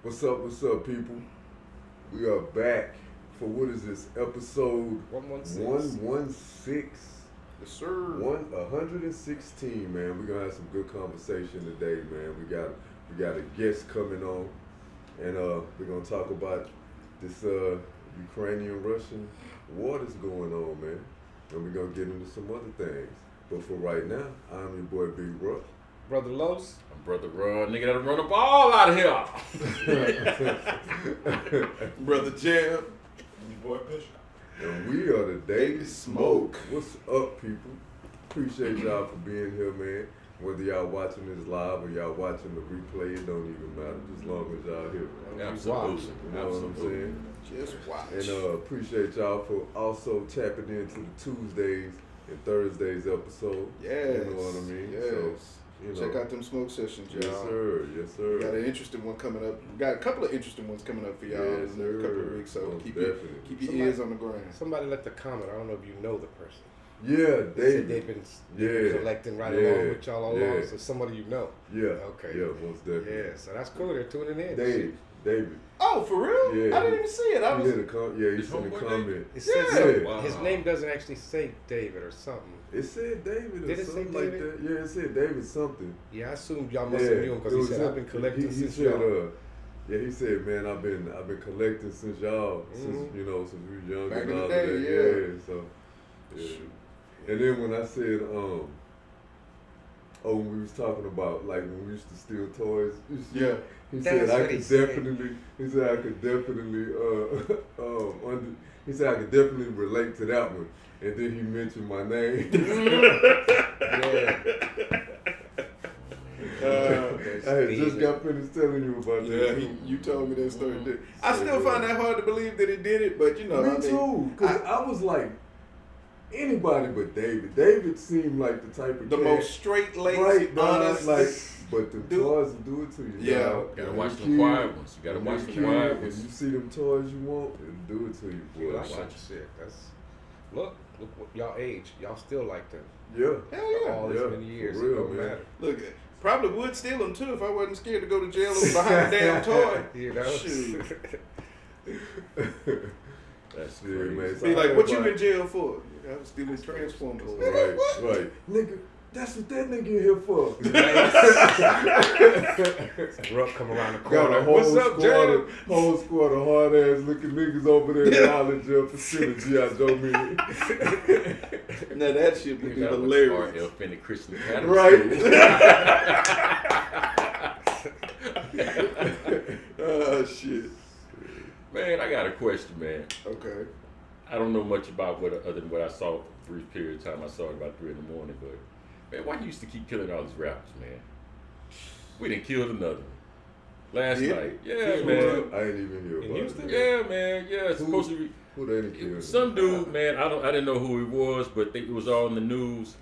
What's up, people? We are back for what is this, episode 116. 116? Yes, sir. 116, man. We're gonna have some good conversation today, man. We got a guest coming on, and we're gonna talk about this Ukrainian-Russian war that's going on, man. And we're gonna get into some other things. But for right now, I'm your boy Big Ruck. Brother Los. I'm Brother Run, nigga that'll run the ball out of here. Brother Jam. Boy Bishop. And we are the Daily Smoke. What's up, people? Appreciate y'all for being here, man. Whether y'all watching this live or y'all watching the replay, it don't even matter. Just as long as y'all here. Absolutely. You know what I'm saying? Just watch. And appreciate y'all for also tapping into the Tuesdays and Thursdays episode. Yes. You know what I mean? Yes. So, you know. Check out them smoke sessions, y'all. Yes, sir. Yes, sir. We got an interesting one coming up. We got a couple of interesting ones coming up for y'all Yes, in the next couple of sir. weeks. So Most keep definitely. your ears on the ground. Somebody left a comment. I don't know if you know the person. Yeah, They said David. they've been collecting right along with y'all all along. So somebody you know. Yeah. Okay. Yeah, most definitely. Yeah, so that's cool. They're tuning in. David. Oh, for real? Yeah. I didn't even see it. I He was. hit a he sent a homeboy comment. It said Yeah. something. Wow. His name doesn't actually say David or something. It said David or Did it say something like David? that. Yeah, it said David something. Yeah, I assumed y'all must have knew him because it he was said him. I've been collecting he since said, y'all. yeah, he said, man, I've been collecting since y'all, since Mhm. since we were young Back and in the all day, of that. yeah. So yeah. And then when I said, when we was talking about like when we used to steal toys, Yeah. he That's said I what could he said. definitely. He said I could definitely. He said I could definitely relate to that one. And then he mentioned my name. Yeah. I had just got finished telling you about Yeah, that. you told me that story. Too. I still find that hard to believe that he did it, but you know, Me too, because I was like, anybody but David. David seemed like the type of the cat, most straight laced, right, honest. like, but the dude. toys will do it to you. Yeah. dog. Gotta When watch you them quiet ones. You gotta when watch you them kid quiet and ones. you see them toys you want, it'll do it to you, You boy. like that shit. That's look what y'all age. Y'all still like them. Yeah. Hell yeah. All this Yeah, many years. for real, it don't man. matter. Look, probably would steal them too if I wasn't scared to go to jail behind a damn toy. You know? Shoot. That's Yeah, crazy. man. Be like, what you in jail for? I was stealing Transformers. Right. Nigga, that's what that nigga in here for. Ruck come around the Got corner. a whole What's up, Jam? whole squad of hard ass looking niggas over there in Holland jail for stealing G.I. Joe meeting. Now that shit would be hilarious. R.L. Finney Christian Academy Right. Oh shit. Man, I got a question, man. Okay. I don't know much about other than what I saw for a brief period of time. I saw it about 3 in the morning, but man, why you used to keep killing all these rappers, man? We done killed another one last night. Yeah, man. I ain't even hear In about Houston? it. Yeah, man. Yeah, it's supposed to be. Who they done killed? Some dude, man. I didn't know who he was, but it was all in the news.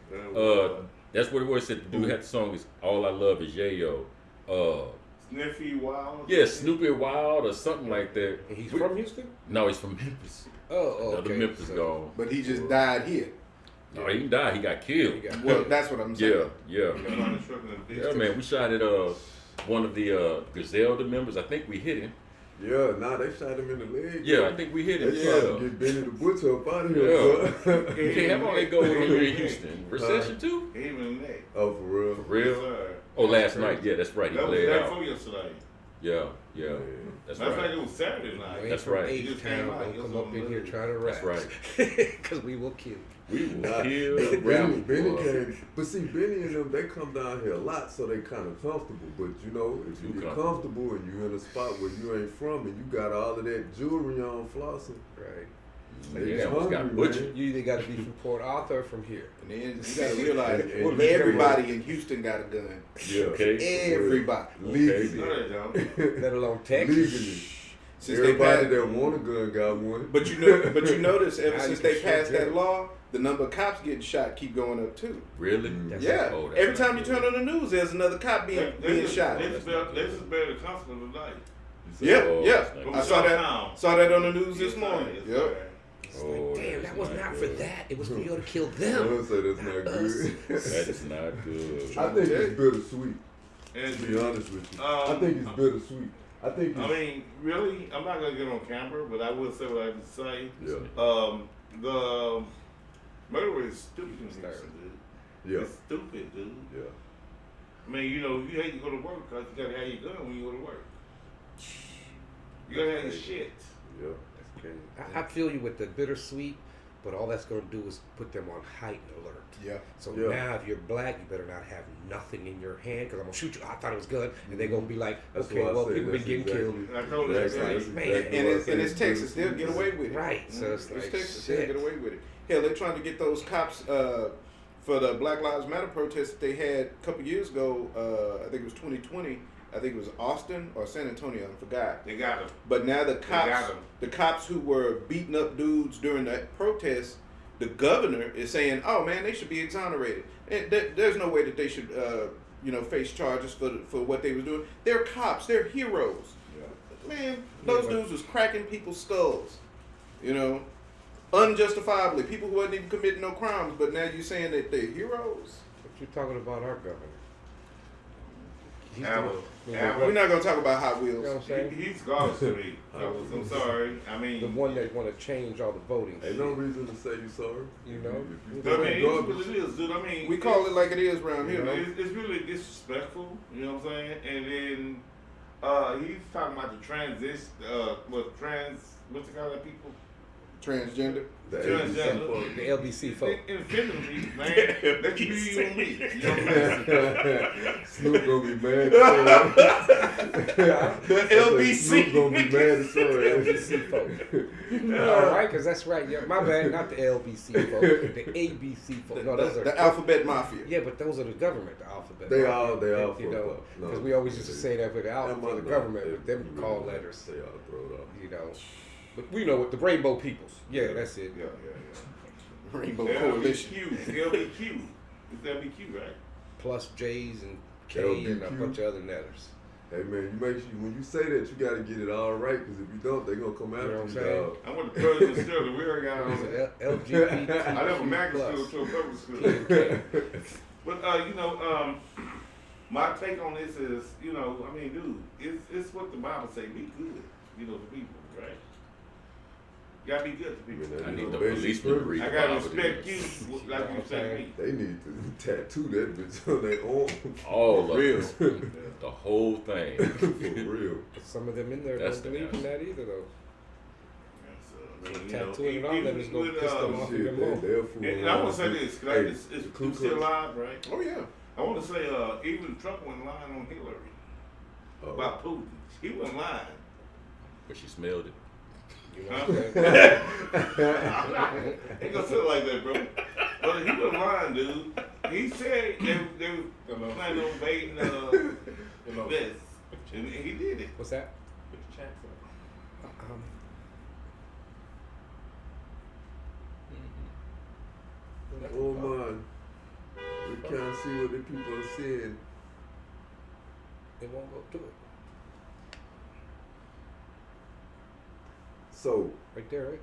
That's what it was. Said the dude had the song is "All I Love Is Yayo." Sniffy Wild. Yeah, Snoopy Wild or something like that. And he's from Houston? No, he's from Memphis. Oh, Another okay. Memphis gone. But he just died here. No, he didn't die. He got killed. He got- Well, that's what I'm saying. Yeah. Yeah, Yeah, man. We shot at one of the Griselda members. I think we hit him. Yeah, they shot him in the leg. Yeah, I think we hit him. They tried to Yeah. get Benny the Butcher up out of here. Yeah. bro. You can't have all that gold when you're in Houston. Recession too? Even that. Oh, for real? For real? Sir. Oh, last night. Yeah, that's right. He That was played that out. for yesterday. Yeah. That's Matter of fact, right. it was Saturday night. Ain't That's from right. H-Town, don't come up in here trying to rap. That's right. Because we will kill you. We will Nah, kill Benny rappers. came, but see, Benny and them, they come down here a lot, so they kind of comfortable. But you know, if you Too get comfortable. comfortable and you're in a spot where you ain't from and you got all of that jewelry on flossing, Right. they Yeah, just almost got hungry, butchered. man. You either got to be from Port Arthur or from here. And then you gotta realize And everybody in Houston got a gun. Yeah. Okay. Everybody. Legally. No, they don't. Let alone Texas. Legally. Since Everybody they that passed, want a gun got one. but you notice ever Now since you they can passed shoot that them. law, the number of cops getting shot keep going up too. Really? Mm. Yeah. Oh, that's Every not time you good. turn on the news, there's another cop being shot. They just better the constable tonight. Yeah, Oh, yeah. that's not I good. saw that on the news this morning. Yes, Yep. sir. It's Oh, like, damn, that was not for good. that. It was for you to kill I them. would say that's not good. That is not good. I think it's bittersweet. And To be honest with you, Um, I think it's bittersweet. I think. I mean, really, I'm not gonna get on camera, but I will say what I have to say. Yeah. The murder is stupid in Houston, dude. Yeah. It's stupid, dude. Yeah. I mean, you know, you hate to go to work because you gotta have your gun when you go to work. You gotta have your shit. Yeah. That's crazy. I feel you with the bittersweet, but all that's going to do is put them on heightened alert. Yeah. So Yeah. now, if you're black, you better not have nothing in your hand because I'm gonna shoot you. I thought it was good, and they're gonna be like, That's okay, what I well, say. people been That's getting killed. I told you That's that. like, that's man, exactly And what I it's, say. and it's Texas. They'll get away with it. Right. So it's like, Texas. shit. They'll get away with it. Hell, they're trying to get those cops for the Black Lives Matter protest that they had a couple years ago. I think it was 2020. I think it was Austin or San Antonio. I forgot. They got him. But now got the 'em. cops who were beating up dudes during that protest, the governor is saying, "Oh man, they should be exonerated." And there's no way that they should, face charges for what they was doing. They're cops. They're heroes. Yeah. Man, those dudes was cracking people's skulls. Unjustifiably. People who wasn't even committing no crimes, but now you're saying that they're heroes. What you talking about our governor? He's Apple. We're not gonna talk about Hot You know Wheels. what I'm saying? He's garbage to me. fellas. I'm sorry. I mean, The one that want to change all the voting. Ain't no reason to say you sorry. You know? If I you mean, think it's garbage, what it is, dude. I mean, We call it like it is around here, you know, man. it's really disrespectful. You know what I'm saying? And then he's talking about the what's the call that people? Transgender. the Transgender. ABC The LBC folk. Offending people, man. That should be you and me. You know what I'm saying? Snoop gonna be mad as hell. The LBC. Snoop gonna be mad as hell. LBC folk. All right, because that's right. Yeah, my bad, not the LBC folk, the ABC folk. No, those are The Alphabet Mafia. Yeah, but those are the government, the alphabet. They Mafia. all You fucked know, up. No, because we always used to say that for the Them for the no, government, they- with them you call really letters. They all throw it off. You know, but we know what the rainbow peoples. Yeah, that's it. Yeah. Rainbow LBQ. Coalition. LBQ. It's LBQ, right? Plus J's and K and a LBQ. bunch of other letters. Hey man, you make sure when you say that you gotta get it all right, because if you don't, they gonna come after know what you, I'm saying? dog. I went to President Sterling. We already got What is on it? it. LGBT. I left a magnet school plus. to a public school. Okay. But my take on this is, I mean, dude, it's what the Bible say. Be good, to people, right? You gotta be good to people. Man, I you need know, the basic policeman to privilege. read I the gotta Bible to respect them. you like you respect me. They need to tattoo that bitch on their arm. All of Real. it. The whole thing. For real. Some of them in there That's don't the believe in that either, though. Tattooing Tattooing it on them is gonna piss them off even more. They'll fool And I around. want to say this, cause Hey, it's the Ku you still Klux- alive, right? Oh yeah. I want to say, even Trump wasn't lying on Hillary Oh. about Putin. He wasn't lying. But she smelled it. You know Huh? what I'm saying? Ain't gonna say it like that, bro. But he wasn't lying, dude. He said they were planning on invading this, and he did it. What's that? Oh man, we can't see what the people are saying. It won't go to it. So, Right there, right?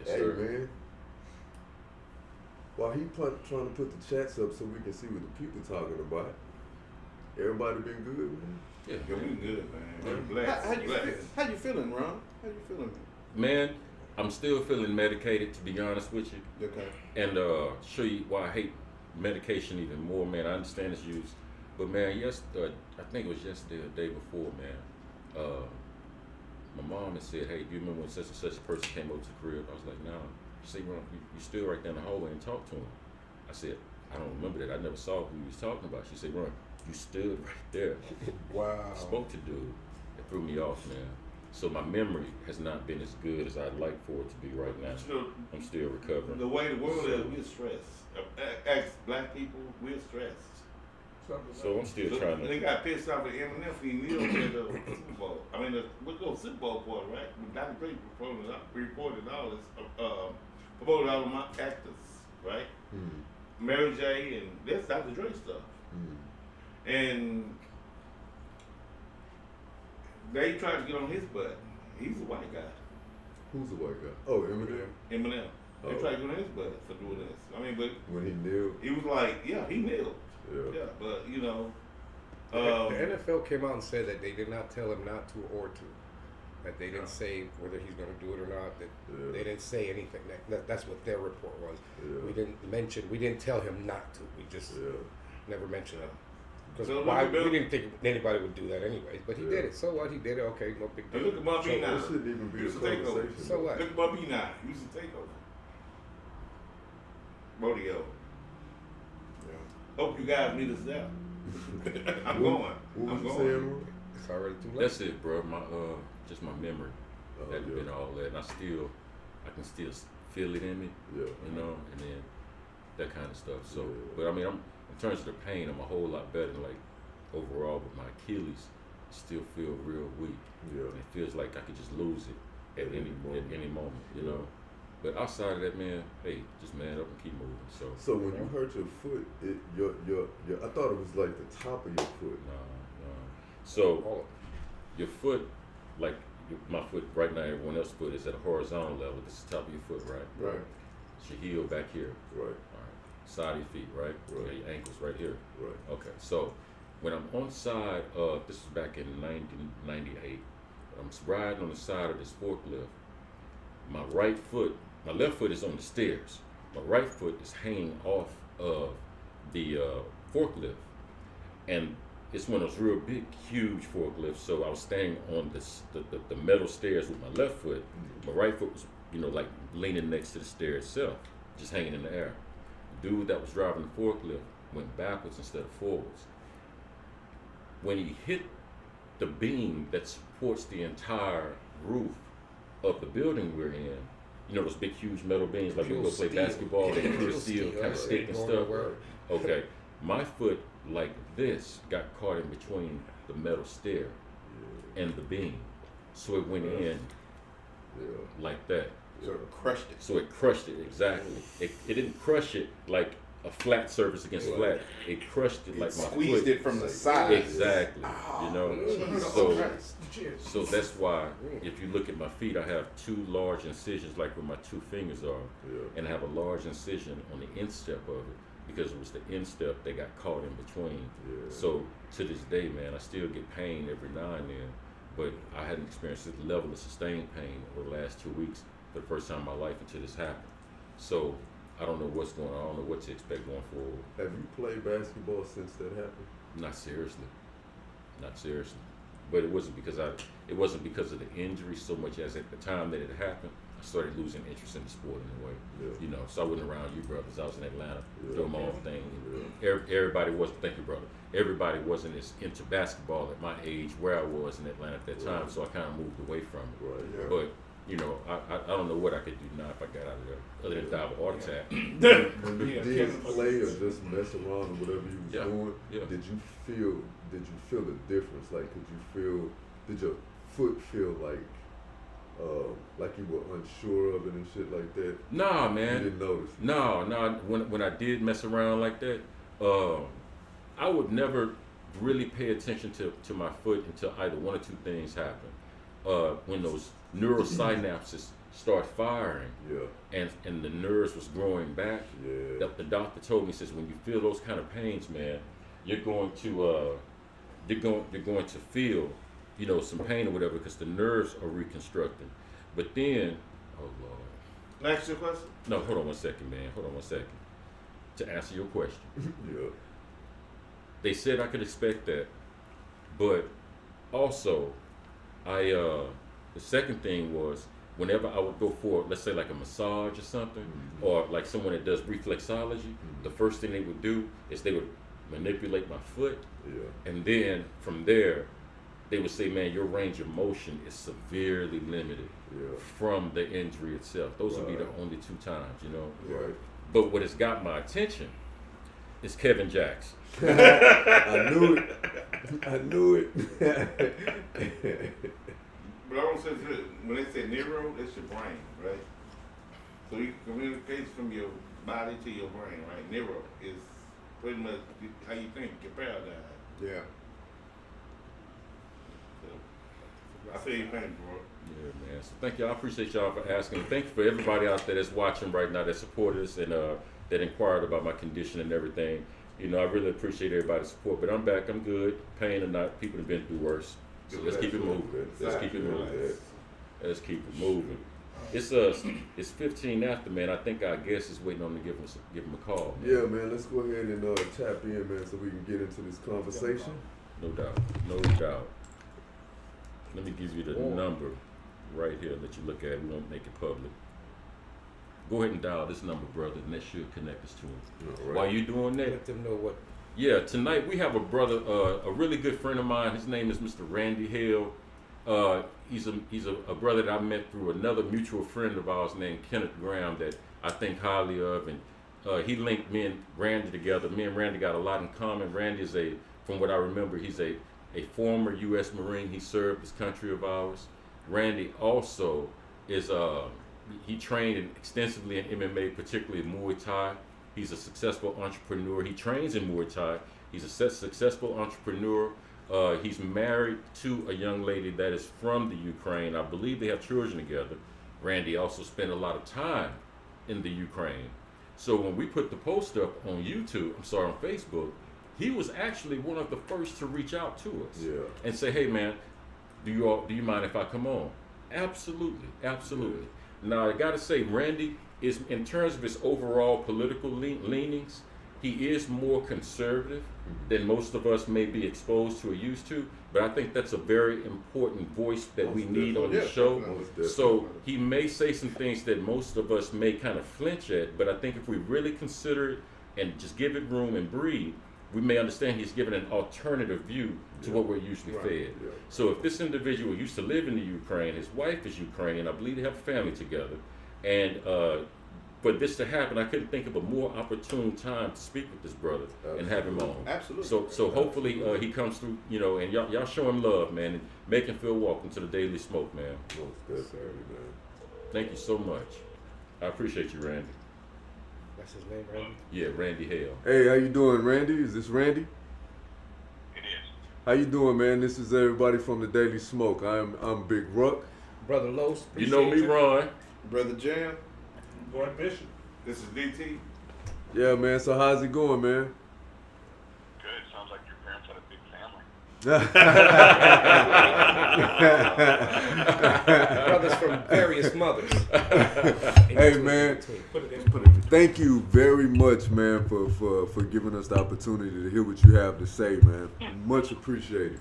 Yes, hey sir. man, while trying to put the chats up so we can see what the people talking about, everybody been good, man. Yeah. Yeah, we good, man. We blessed. How you feeling, Ron? How you feeling? Man, I'm still feeling medicated, to be honest with you. Okay. And show you why I hate medication even more, man. I understand its use, but man, I think it was yesterday or the day before, man. My mom had said, "Hey, do you remember when such and such a person came over to the crib?" I was like, "No." She said, "Ron, you stood right there in the hallway and talked to him." I said, "I don't remember that. I never saw who he was talking about." She said, "Ron, you stood right there." Wow. Spoke to dude. It threw me off, man. So my memory has not been as good as I'd like for it to be right now. I'm still recovering. The way the world is, we're stressed. As black people, we're stressed. So I'm still trying They to. got pissed off at Eminem. He kneeled at the Super Bowl. I mean, what's the Super Bowl for, right? Dr. Dre reported all this, promoted all of my actors, right? Mary J. and that's Dr. Dre stuff. And they tried to get on his butt. He's a white guy, Who's the white guy? Oh, Eminem. Eminem. They Oh. tried to get on his butt for doing this. I mean, but When he kneeled. he was like, yeah, he kneeled. Yeah. Yeah, but The NFL came out and said that they did not tell him not to or to. That they didn't say whether he's going to do it or not. That they didn't say anything. That's what their report was. Yeah. We didn't tell him not to. We just never mentioned it. Because So we didn't think anybody would do that anyways. But he did it. So what? He did it. Okay, no big And deal. look at Bumpy now. That shouldn't even be a Used to take over. conversation. So what? Look at Bumpy now. Used to take over. Rodeo. Hope you guys meet us there. I'm going. What I'm was you going. saying, Ron? It's already too late. That's it, bro. My just my memory Oh, hadn't yeah. been all that, and I can still feel it in me, Yeah. you know, and then that kind of stuff. So, Yeah. but I mean, in terms of the pain, I'm a whole lot better. Like overall, but my Achilles still feel real weak. Yeah. And it feels like I could just lose it at any moment, you Yeah. know. But outside of that, man, hey, just man up and keep moving. So, So when you hurt your foot, your I thought it was like the top of your foot. no. So your foot, like my foot right now, everyone else's foot is at a horizontal level. This is the top of your foot, right? Right. It's your heel back here. Right. All right. Side of your feet, right? You got Right. your ankles right here. Right. Okay. So when I'm on side of, this is back in 1998, I'm riding on the side of this forklift. My left foot is on the stairs. My right foot is hanging off of the forklift. And it's one of those real big, huge forklifts. So I was standing on the metal stairs with my left foot. My right foot was, like leaning next to the stair itself, just hanging in the air. The dude that was driving the forklift went backwards instead of forwards. When he hit the beam that supports the entire roof of the building we're in, those big, huge metal beams, like we go play basketball, they pure steel kind of stick and stuff. Okay, my foot, like this, got caught in between the metal stair and the beam. So it went in like that. So it crushed it. So it crushed it, exactly. It didn't crush it like a flat surface against flat. It crushed it like my Squeezed foot. it from the side. Exactly. So that's why if you look at my feet, I have two large incisions like where my two fingers are. And I have a large incision on the instep of it because it was the instep that got caught in between. So to this day, man, I still get pain every now and then, but I hadn't experienced this level of sustained pain over the last 2 weeks for the first time in my life until this happened. So I don't know what's going on. I don't know what to expect going forward. Have you played basketball since that happened? Not seriously. But it wasn't because of the injury so much as at the time that it happened, I started losing interest in the sport in a way. So I wasn't around you brothers. I was in Atlanta doing my own thing. Everybody wasn't. Thank you, brother. Everybody wasn't as into basketball at my age where I was in Atlanta at that time. So I kind of moved away from it. But I don't know what I could do now if I got out of there, other than die of a heart attack. When you did play or just mess around or whatever you was doing, did you feel the difference? Like, did your foot feel like you were unsure of it and shit like that? Nah, man. You didn't notice? No. When I did mess around like that, I would never really pay attention to my foot until either one or two things happen. When those neural synapses start firing, and the nerves was growing back. The doctor told me, says, when you feel those kind of pains, man, you're going to feel, some pain or whatever because the nerves are reconstructing. But then, oh Lord. Next your question? No, hold on one second, man. Hold on one second. To answer your question. They said I could expect that, but also, the second thing was whenever I would go for, let's say like a massage or something, or like someone that does reflexology, the first thing they would do is they would manipulate my foot, and then from there, they would say, man, your range of motion is severely limited from the injury itself. Those would be the only two times, But what has got my attention is Kevin Jackson. I knew it. But I don't say this. When they say neuro, it's your brain, right? So you communicate from your body to your brain, right? Neuro is pretty much how you think, your paradigm. So, I feel your pain, bro. Yeah, man. So thank y'all. I appreciate y'all for asking. Thank you for everybody out there that's watching right now that supported us and that inquired about my condition and everything. You know, I really appreciate everybody's support. But I'm back. I'm good. Pain or not, people have been through worse. So let's keep it moving. Let's keep it moving. Let's keep it moving. It's 15 after, man. I think our guest is waiting on to give him a call. Man. Yeah, man. Let's go ahead and tap in, man, so we can get into this conversation. No doubt. No doubt. Let me give you the number right here that you look at. We won't make it public. Go ahead and dial this number, brother, and that should connect us to him. Right. While you doing that, let them know what. Yeah, tonight we have a brother, a really good friend of mine. His name is Mr. Randy Hale. He's a brother that I met through another mutual friend of ours named Kenneth Graham that I think highly of, and he linked me and Randy together. Me and Randy got a lot in common. Randy is from what I remember, he's a former U.S. Marine. He served this country of ours. Randy also is he trained extensively in MMA, particularly Muay Thai. He's a successful entrepreneur. He trains in Muay Thai. He's a successful entrepreneur. He's married to a young lady that is from the Ukraine. I believe they have children together. Randy also spent a lot of time in the Ukraine. So when we put the post up on on Facebook, he was actually one of the first to reach out to us and say, "Hey, man, do you mind if I come on?" Absolutely, absolutely. Now I gotta say, Randy is, in terms of his overall political leanings, he is more conservative than most of us may be exposed to or used to. But I think that's a very important voice that we need on the show. So he may say some things that most of us may kind of flinch at, but I think if we really consider it and just give it room and breathe, we may understand he's given an alternative view to what we're usually fed. So if this individual used to live in the Ukraine, his wife is Ukrainian, I believe they have a family together, and for this to happen, I couldn't think of a more opportune time to speak with this brother and have him on. Absolutely. So hopefully he comes through, and y'all show him love, man, and make him feel welcome to the Daily Smoke, man. Most definitely, man. Thank you so much. I appreciate you, Randy. That's his name, Randy? Yeah, Randy Hale. Hey, how you doing, Randy? Is this Randy? It is. How you doing, man? This is everybody from the Daily Smoke. I'm Big Ruck. Brother Los. You know me, Ron. Brother Jam. Boy Bishop. This is DT. Yeah, man. So how's it going, man? Good. Sounds like your parents had a big family. Brothers from various mothers. Hey, man. Thank you very much, man, for giving us the opportunity to hear what you have to say, man. Much appreciated.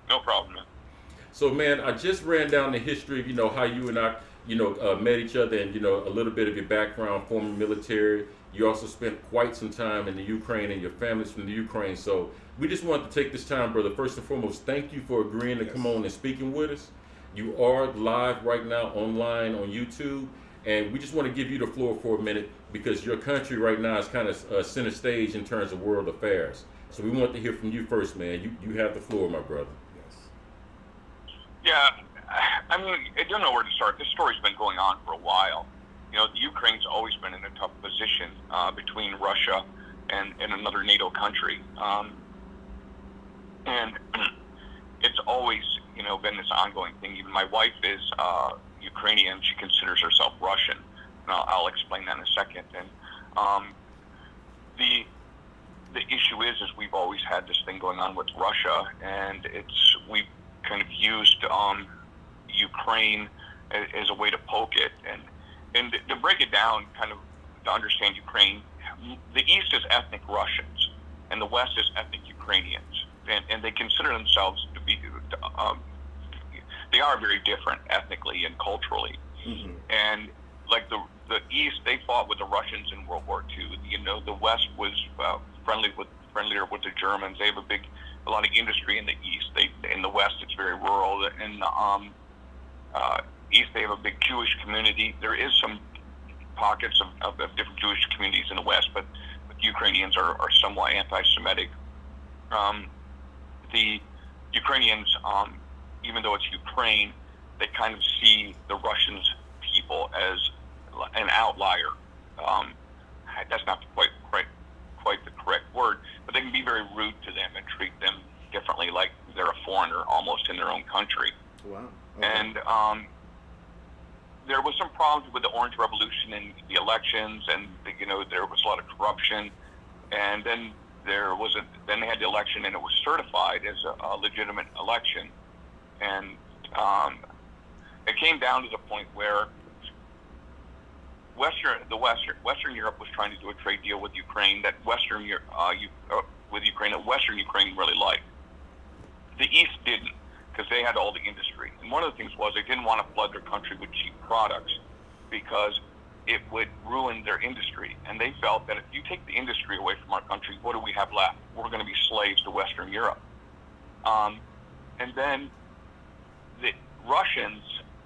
No problem, man. So, man, I just ran down the history of, how you and I, met each other, and, a little bit of your background, former military. You also spent quite some time in the Ukraine, and your family's from the Ukraine. So we just wanted to take this time, brother. First and foremost, thank you for agreeing to come on and speaking with us. You are live right now online on YouTube, and we just want to give you the floor for a minute because your country right now is kind of center stage in terms of world affairs. So we want to hear from you first, man. You have the floor, my brother. Yeah, I mean, I don't know where to start. This story's been going on for a while. The Ukraine's always been in a tough position between Russia and another NATO country. And it's always, been this ongoing thing. Even my wife is Ukrainian. She considers herself Russian. And I'll explain that in a second. And the issue is we've always had this thing going on with Russia, and we've kind of used Ukraine as a way to poke it. And to break it down, kind of to understand Ukraine, the East is ethnic Russians, and the West is ethnic Ukrainians. And they consider themselves to be, they are very different ethnically and culturally. Mm-hmm. And like the East, they fought with the Russians in World War II. The West was friendlier with the Germans. They have a lot of industry in the East. In the West, it's very rural. In the East, they have a big Jewish community. There is some pockets of different Jewish communities in the West, but Ukrainians are somewhat anti-Semitic. The Ukrainians, even though it's Ukraine, they kind of see the Russian people as an outlier. That's not quite the correct word, but they can be very rude to them and treat them differently, like they're a foreigner almost in their own country. Wow. Okay. And there was some problems with the Orange Revolution and the elections, and there was a lot of corruption. and then then they had the election, and it was certified as a legitimate election, and it came down to the point where Western Europe was trying to do a trade deal with Ukraine that Western Ukraine really liked. The East didn't, because they had all the industry. And one of the things was they didn't want to flood their country with cheap products because it would ruin their industry. And they felt that if you take the industry away from our country, what do we have left? We're going to be slaves to Western Europe. And then the Russians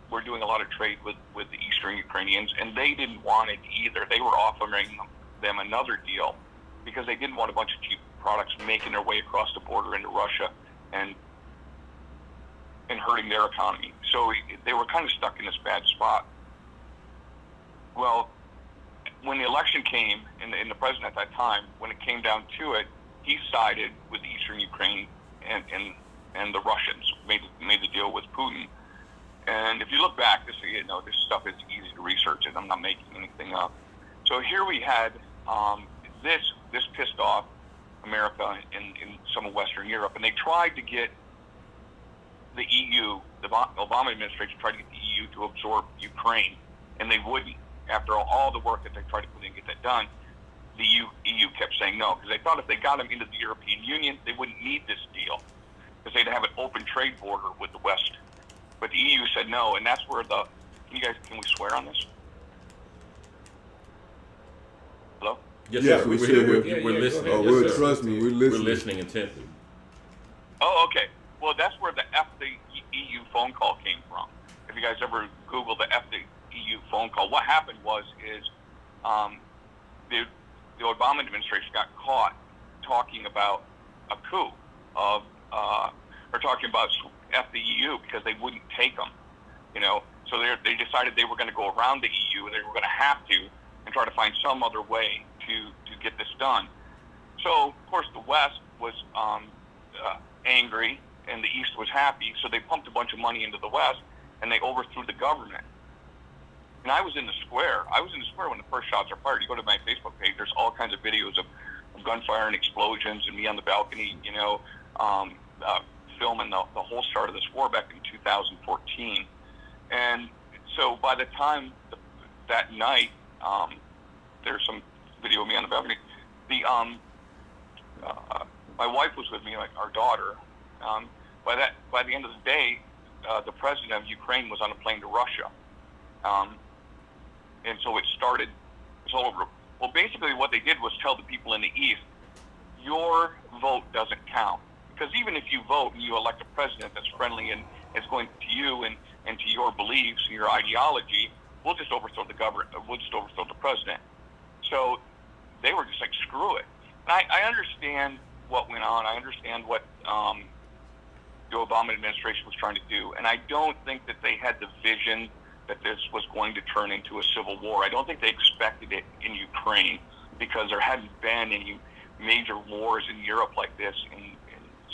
were doing a lot of trade with the Eastern Ukrainians, and they didn't want it either. They were offering them another deal because they didn't want a bunch of cheap products making their way across the border into Russia and hurting their economy. So they were kind of stuck in this bad spot. Well, when the election came, and the president at that time, when it came down to it, he sided with Eastern Ukraine and the Russians, made the deal with Putin. And if you look back, this stuff is easy to research, and I'm not making anything up. So here we had this pissed off America in some of Western Europe, and they tried to get the EU, the Obama administration tried to get the EU to absorb Ukraine, and they wouldn't. After all the work that they tried to put in to get that done, the EU kept saying no, because they thought if they got them into the European Union, they wouldn't need this deal, because they'd have an open trade border with the West. But the EU said no, and that's where can we swear on this? Hello? Yes, Yes, sir. we We're still here. here. We're listening. Oh, Yes, sir. trust me, we're We're listening. listening intently. Oh, okay. Well, that's where the F the EU phone call came from. If you guys ever Google the F the EU phone call, what happened is the Obama administration got caught talking about a coup or talking about F the EU because they wouldn't take them, So they decided they were going to go around the EU, and they were going to have to, and try to find some other way to get this done. So, of course, the West was angry, and the East was happy, so they pumped a bunch of money into the West, and they overthrew the government. And I was in the square. When the first shots are fired. You go to my Facebook page, there's all kinds of videos of gunfire and explosions, and me on the balcony, filming the whole start of this war back in 2014. And so by the time that night, there's some video of me on the balcony. My wife was with me, like our daughter. By the end of the day, the president of Ukraine was on a plane to Russia, and so it started. It's all over. Well, basically, what they did was tell the people in the East, your vote doesn't count, because even if you vote and you elect a president that's friendly and is going to you and to your beliefs and your ideology, we'll just overthrow the government. We'll just overthrow the president. So they were just like, screw it. And I understand what went on. I understand what the Obama administration was trying to do. And I don't think that they had the vision that this was going to turn into a civil war. I don't think they expected it in Ukraine, because there hadn't been any major wars in Europe like this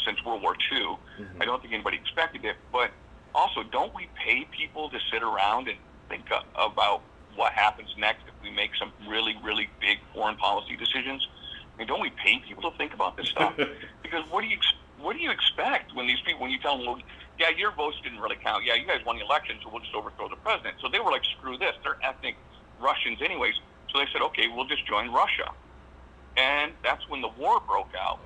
since World War II. Mm-hmm. I don't think anybody expected it. But also, don't we pay people to sit around and think about what happens next if we make some really, really big foreign policy decisions? I mean, don't we pay people to think about this stuff? Because what do you expect when you tell them, well, yeah, your votes didn't really count. Yeah, you guys won the election, so we'll just overthrow the president. So they were like, screw this. They're ethnic Russians anyways. So they said, okay, we'll just join Russia. And that's when the war broke out.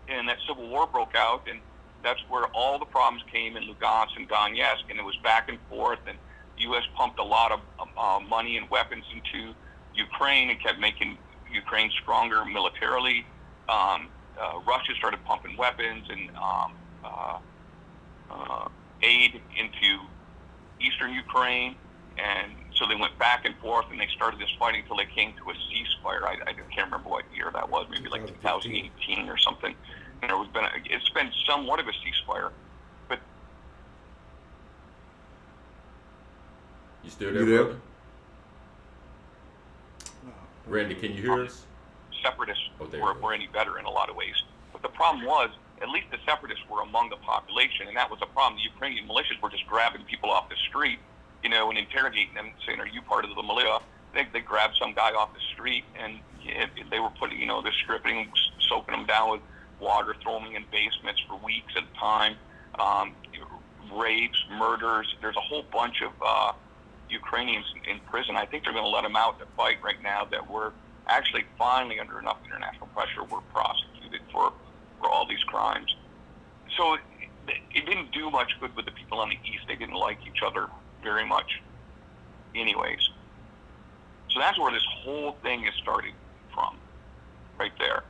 And that civil war broke out, and that's where all the problems came in Lugansk and Donetsk, and it was back and forth, and the U.S. pumped a lot of money and weapons into Ukraine and kept making Ukraine stronger militarily. Russia started pumping weapons and aid into eastern Ukraine, and so they went back and forth, and they started this fighting until they came to a ceasefire. I can't remember what year that was, maybe like 2018 or something. And it's been somewhat of a ceasefire, but you still there, brother? Randy, can you hear us? Separatists were any better in a lot of ways. But the problem was, at least the separatists were among the population, and that was a problem. The Ukrainian militias were just grabbing people off the street, and interrogating them, saying, are you part of the militia? They grabbed some guy off the street and, they were putting, they're stripping, soaking them down with water, throwing them in basements for weeks at a time, rapes, murders. There's a whole bunch of Ukrainians in prison. I think they're going to let them out to fight right now that were actually finally, under enough international pressure, were prosecuted for all these crimes. So it didn't do much good with the people on the East. They didn't like each other very much anyways. So that's where this whole thing is starting from, right there.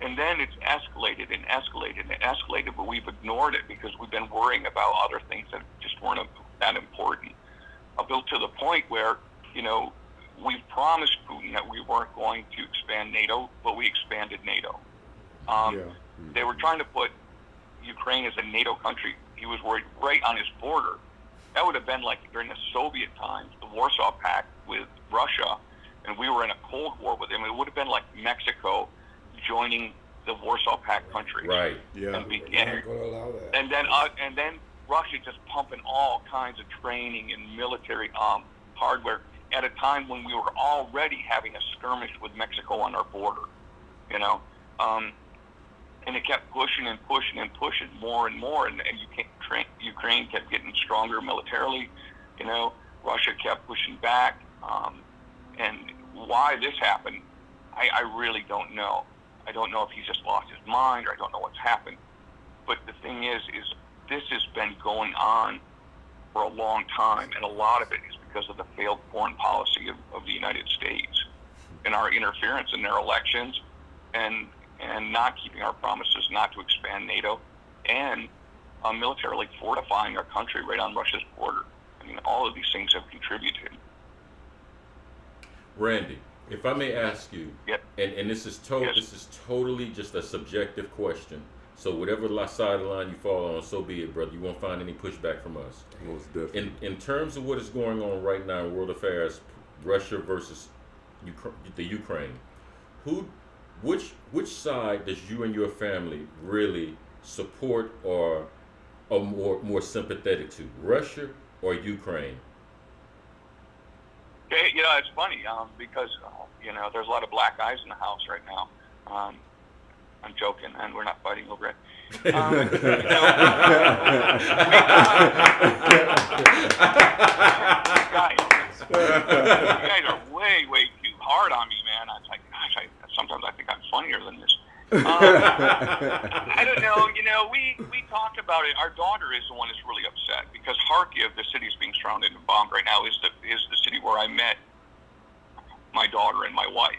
And then it's escalated and escalated and escalated, but we've ignored it because we've been worrying about other things that just weren't that important. Up to the point where, we've promised Putin that we weren't going to expand NATO, but we expanded NATO. They were trying to put Ukraine as a NATO country. He was worried right on his border. That would have been like during the Soviet times, the Warsaw Pact with Russia, and we were in a Cold War with them. It would have been like Mexico joining the Warsaw Pact countries. Right. Yeah. And, Not going to allow that. and then Russia just pumping all kinds of training and military hardware at a time when we were already having a skirmish with Mexico on our border, and it kept pushing and pushing and pushing more and more, and Ukraine kept getting stronger militarily. Russia kept pushing back, and why this happened, I really don't know. I don't know if he's just lost his mind, or I don't know what's happened. But the thing is this has been going on for a long time, and a lot of it is because of the failed foreign policy of the United States and our interference in their elections, and not keeping our promises not to expand NATO, and militarily fortifying our country right on Russia's border. I mean, all of these things have contributed. Randy, if I may ask you, Yep. and this is Yes. this is totally just a subjective question. So whatever side of the line you fall on, so be it, brother. You won't find any pushback from us. Most definitely. In terms of what is going on right now in world affairs, Russia versus the Ukraine, which side does you and your family really support or are more sympathetic to, Russia or Ukraine? It's funny because there's a lot of black eyes in the house right now. I'm joking, and we're not fighting over it. You guys are way too hard on me, man. I was like, gosh, sometimes I think I'm funnier than this. I don't know. We talked about it. Our daughter is the one that's really upset because Kharkiv, the city is being surrounded and bombed right now, is the city where I met my daughter and my wife.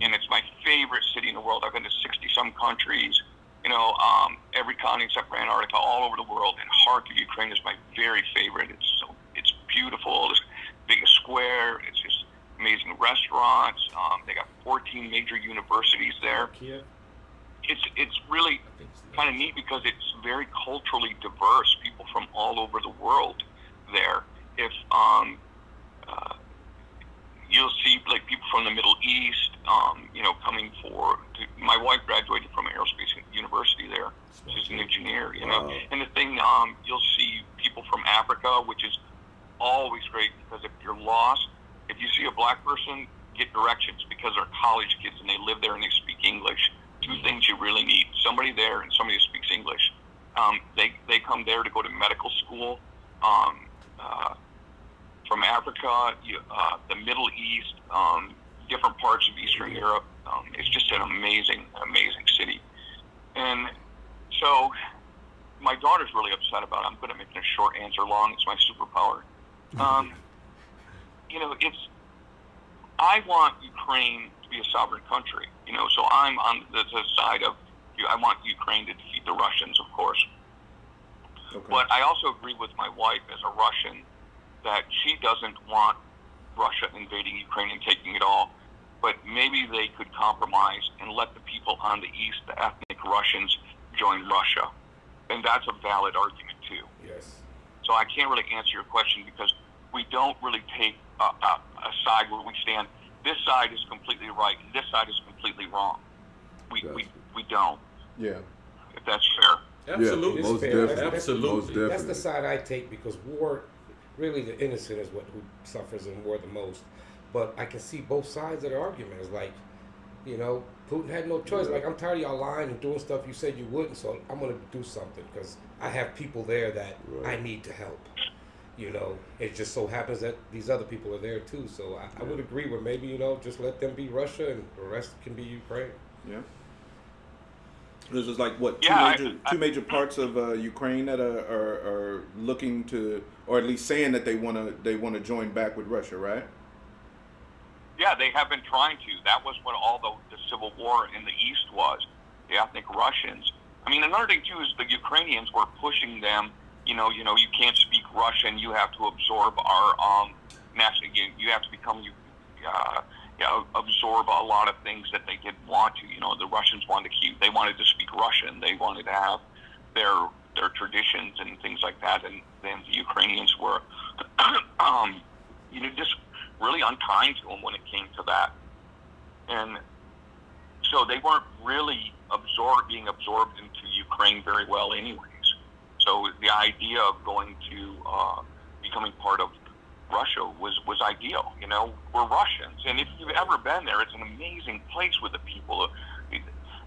And it's my favorite city in the world. I've been to 60-some countries, every continent except for Antarctica, all over the world. And Kharkiv, Ukraine, is my very favorite. It's beautiful. It's big square. It's just amazing restaurants. They got 14 major universities there. It's really kind of neat because it's very culturally diverse. People from all over the world there. If you'll see like people from the Middle East, coming my wife graduated from Aerospace University there. She's an engineer, Wow. And the thing, you'll see people from Africa, which is always great because if you're lost, if you see a black person, get directions because they're college kids and they live there and they speak English. Two things you really need: somebody there and somebody who speaks English. They come there to go to medical school. From Africa, the Middle East, different parts of Eastern Europe. It's just an amazing city. And so my daughter's really upset about it. I'm good at making a short answer long. It's my superpower. I want Ukraine to be a sovereign country, so I'm on the side of, I want Ukraine to defeat the Russians, of course. Okay. But I also agree with my wife as a Russian that she doesn't want Russia invading Ukraine and taking it all, but maybe they could compromise and let the people on the east, the ethnic Russians, join Russia. And that's a valid argument too. Yes. So I can't really answer your question because we don't really take a side where we stand. This side is completely right. This side is completely wrong. We don't. Yeah. If that's fair. Absolutely. Most fair. definitely. Absolutely. Most definitely. That's the side I take because war, really the innocent is who suffers in war the most. But I can see both sides of the argument. It's like, You know, Putin had no choice. Like, I'm tired of y'all lying and doing stuff you said you wouldn't, so I'm going to do something because I have people there that I need to help. You know, it just so happens that these other people are there too. So I would agree with maybe, you know, just let them be Russia and the rest can be Ukraine. Yeah. This is like what two major parts of Ukraine that are looking to, or at least saying that they want to join back with Russia, right? Yeah, they have been trying to. That was what all the civil war in the East was. The ethnic Russians. I mean, another thing too is the Ukrainians were pushing them. You can't speak Russian. You have to absorb our national. You have to become absorb a lot of things that they didn't want to. You know, the Russians wanted to keep. They wanted to speak Russian. They wanted to have their traditions and things like that. And then the Ukrainians were, just really unkind to them when it came to that. And so they weren't really being absorbed into Ukraine very well, anyways. So the idea of going to becoming part of Russia was ideal. You know, we're Russians, and if you've ever been there, it's an amazing place with the people.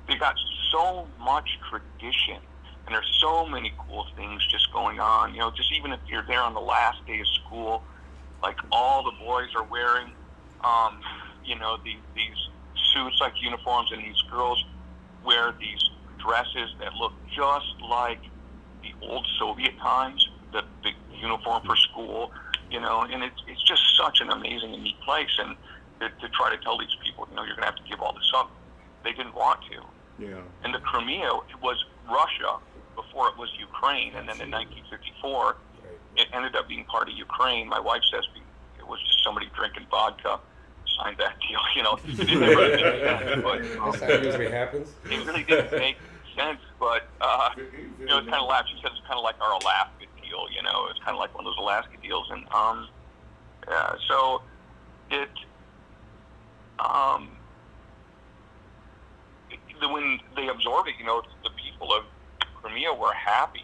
They got so much tradition, and there's so many cool things just going on. You know, just even if you're there on the last day of school, like all the boys are wearing, these suits like uniforms, and these girls wear these dresses that look just like the old Soviet times, the uniform for school, you know, and it's just such an amazing and neat place. And to try to tell these people, you know, you're going to have to give all this up, they didn't want to. Yeah. And the Crimea, it was Russia before it was Ukraine, and then in 1954, it ended up being part of Ukraine. My wife says it was just somebody drinking vodka signed that deal, you know. It didn't really make sense, but That's how it usually happens. It really didn't make sense, but it's kind of laughed. She says it's kind of like our Alaska deal, you know. It's kind of like one of those Alaska deals, and so it when they absorbed it, you know, the people of Crimea were happy.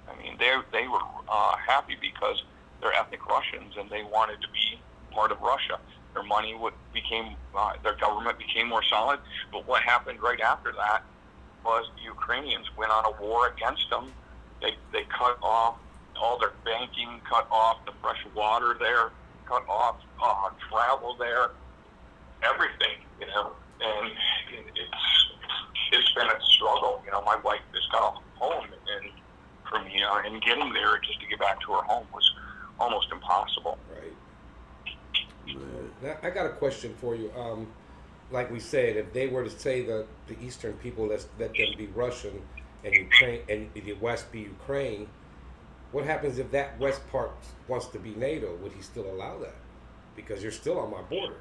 I mean, they were happy because they're ethnic Russians and they wanted to be part of Russia. Their money their government became more solid. But what happened right after that was the Ukrainians went on a war against them. They cut off all their banking, cut off the fresh water there, cut off travel there, everything, you know. And it's been a struggle. You know, my wife just got off home in Crimea, and getting there just to get back to her home was almost impossible. Right. Now, I got a question for you. Like we said, if they were to say the Eastern people, let them be Russian, and Ukraine, and the West be Ukraine, what happens if that West part wants to be NATO? Would he still allow that? Because you're still on my border.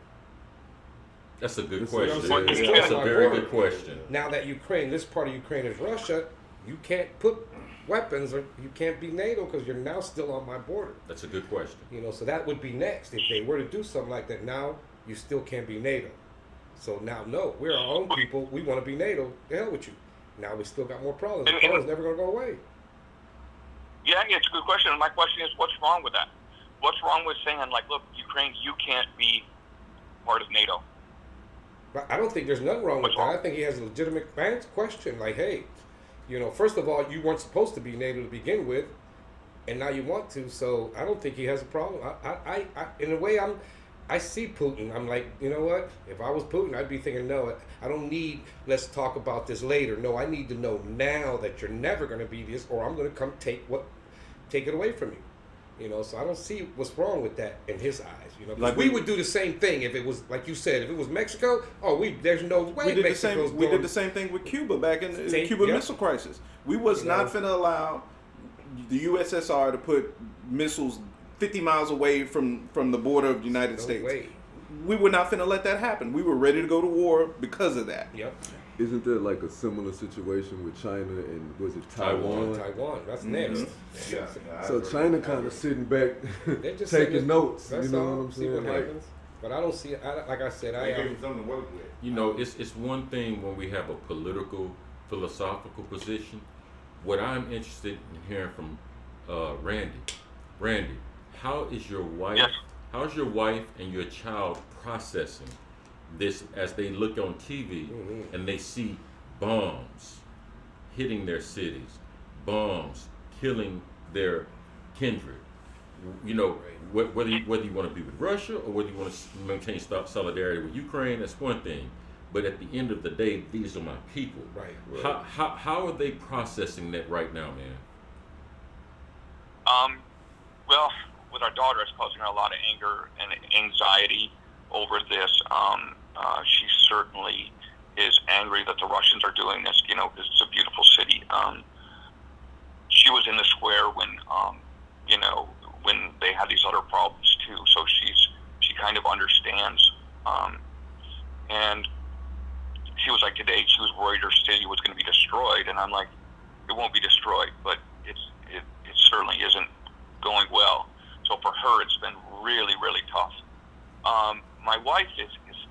That's a good question. That's That's a very good question. Now that this part of Ukraine is Russia, you can't put weapons, or you can't be NATO because you're now still on my border. That's a good question. You know, so that would be next. If they were to do something like that, now you still can't be NATO. So now, no, we're our own people. We want to be NATO. The hell with you. Now we still got more problems. The problem's never going to go away. Yeah, it's a good question. And my question is, what's wrong with that? What's wrong with saying, like, look, Ukraine, you can't be part of NATO? But I don't think there's nothing wrong with that. I think he has a legitimate question. Like, hey, you know, first of all, you weren't supposed to be NATO to begin with, and now you want to. So I don't think he has a problem. I in a way, I see Putin. I'm like, you know what? If I was Putin, I'd be thinking, no, I don't need, let's talk about this later. No, I need to know now that you're never going to be this, or I'm going to come take it away from you. You know, so I don't see what's wrong with that in his eyes. You know, like we would do the same thing if it was, like you said, if it was Mexico. There's no way we did Mexico's we did the same thing with Cuba back in the Cuban Missile Crisis. We was not finna allow the USSR to put missiles 50 miles away from the border of the United States. Way. We were not finna let that happen. We were ready to go to war because of that. Yep. Isn't there like a similar situation with China and was it Taiwan? Taiwan, that's next. Yeah. So China kind of sitting back, They're just taking notes. That's You know all. what I'm See saying? what Like, happens. But I don't see it. Like I said, They gave them something to work with. You know, it's one thing when we have a political, philosophical position. What I'm interested in hearing from Randy, how is your wife? Yes. How's your wife and your child processing this as they look on TV and they see bombs hitting their cities, bombs killing their kindred. You know, whether you want to be with Russia or whether you want to maintain solidarity with Ukraine, that's one thing. But at the end of the day, these are my people. Right. How are they processing that right now, man? Well, with our daughter, it's causing her a lot of anger and anxiety over this. She certainly is angry that the Russians are doing this, you know, because it's a beautiful city. She was in the square when, you know, when they had these other problems too. So she kind of understands. And she was like, today she was worried her city was going to be destroyed, and I'm like, it won't be destroyed, but it certainly isn't going well. So for her, it's been really, really tough. My wife is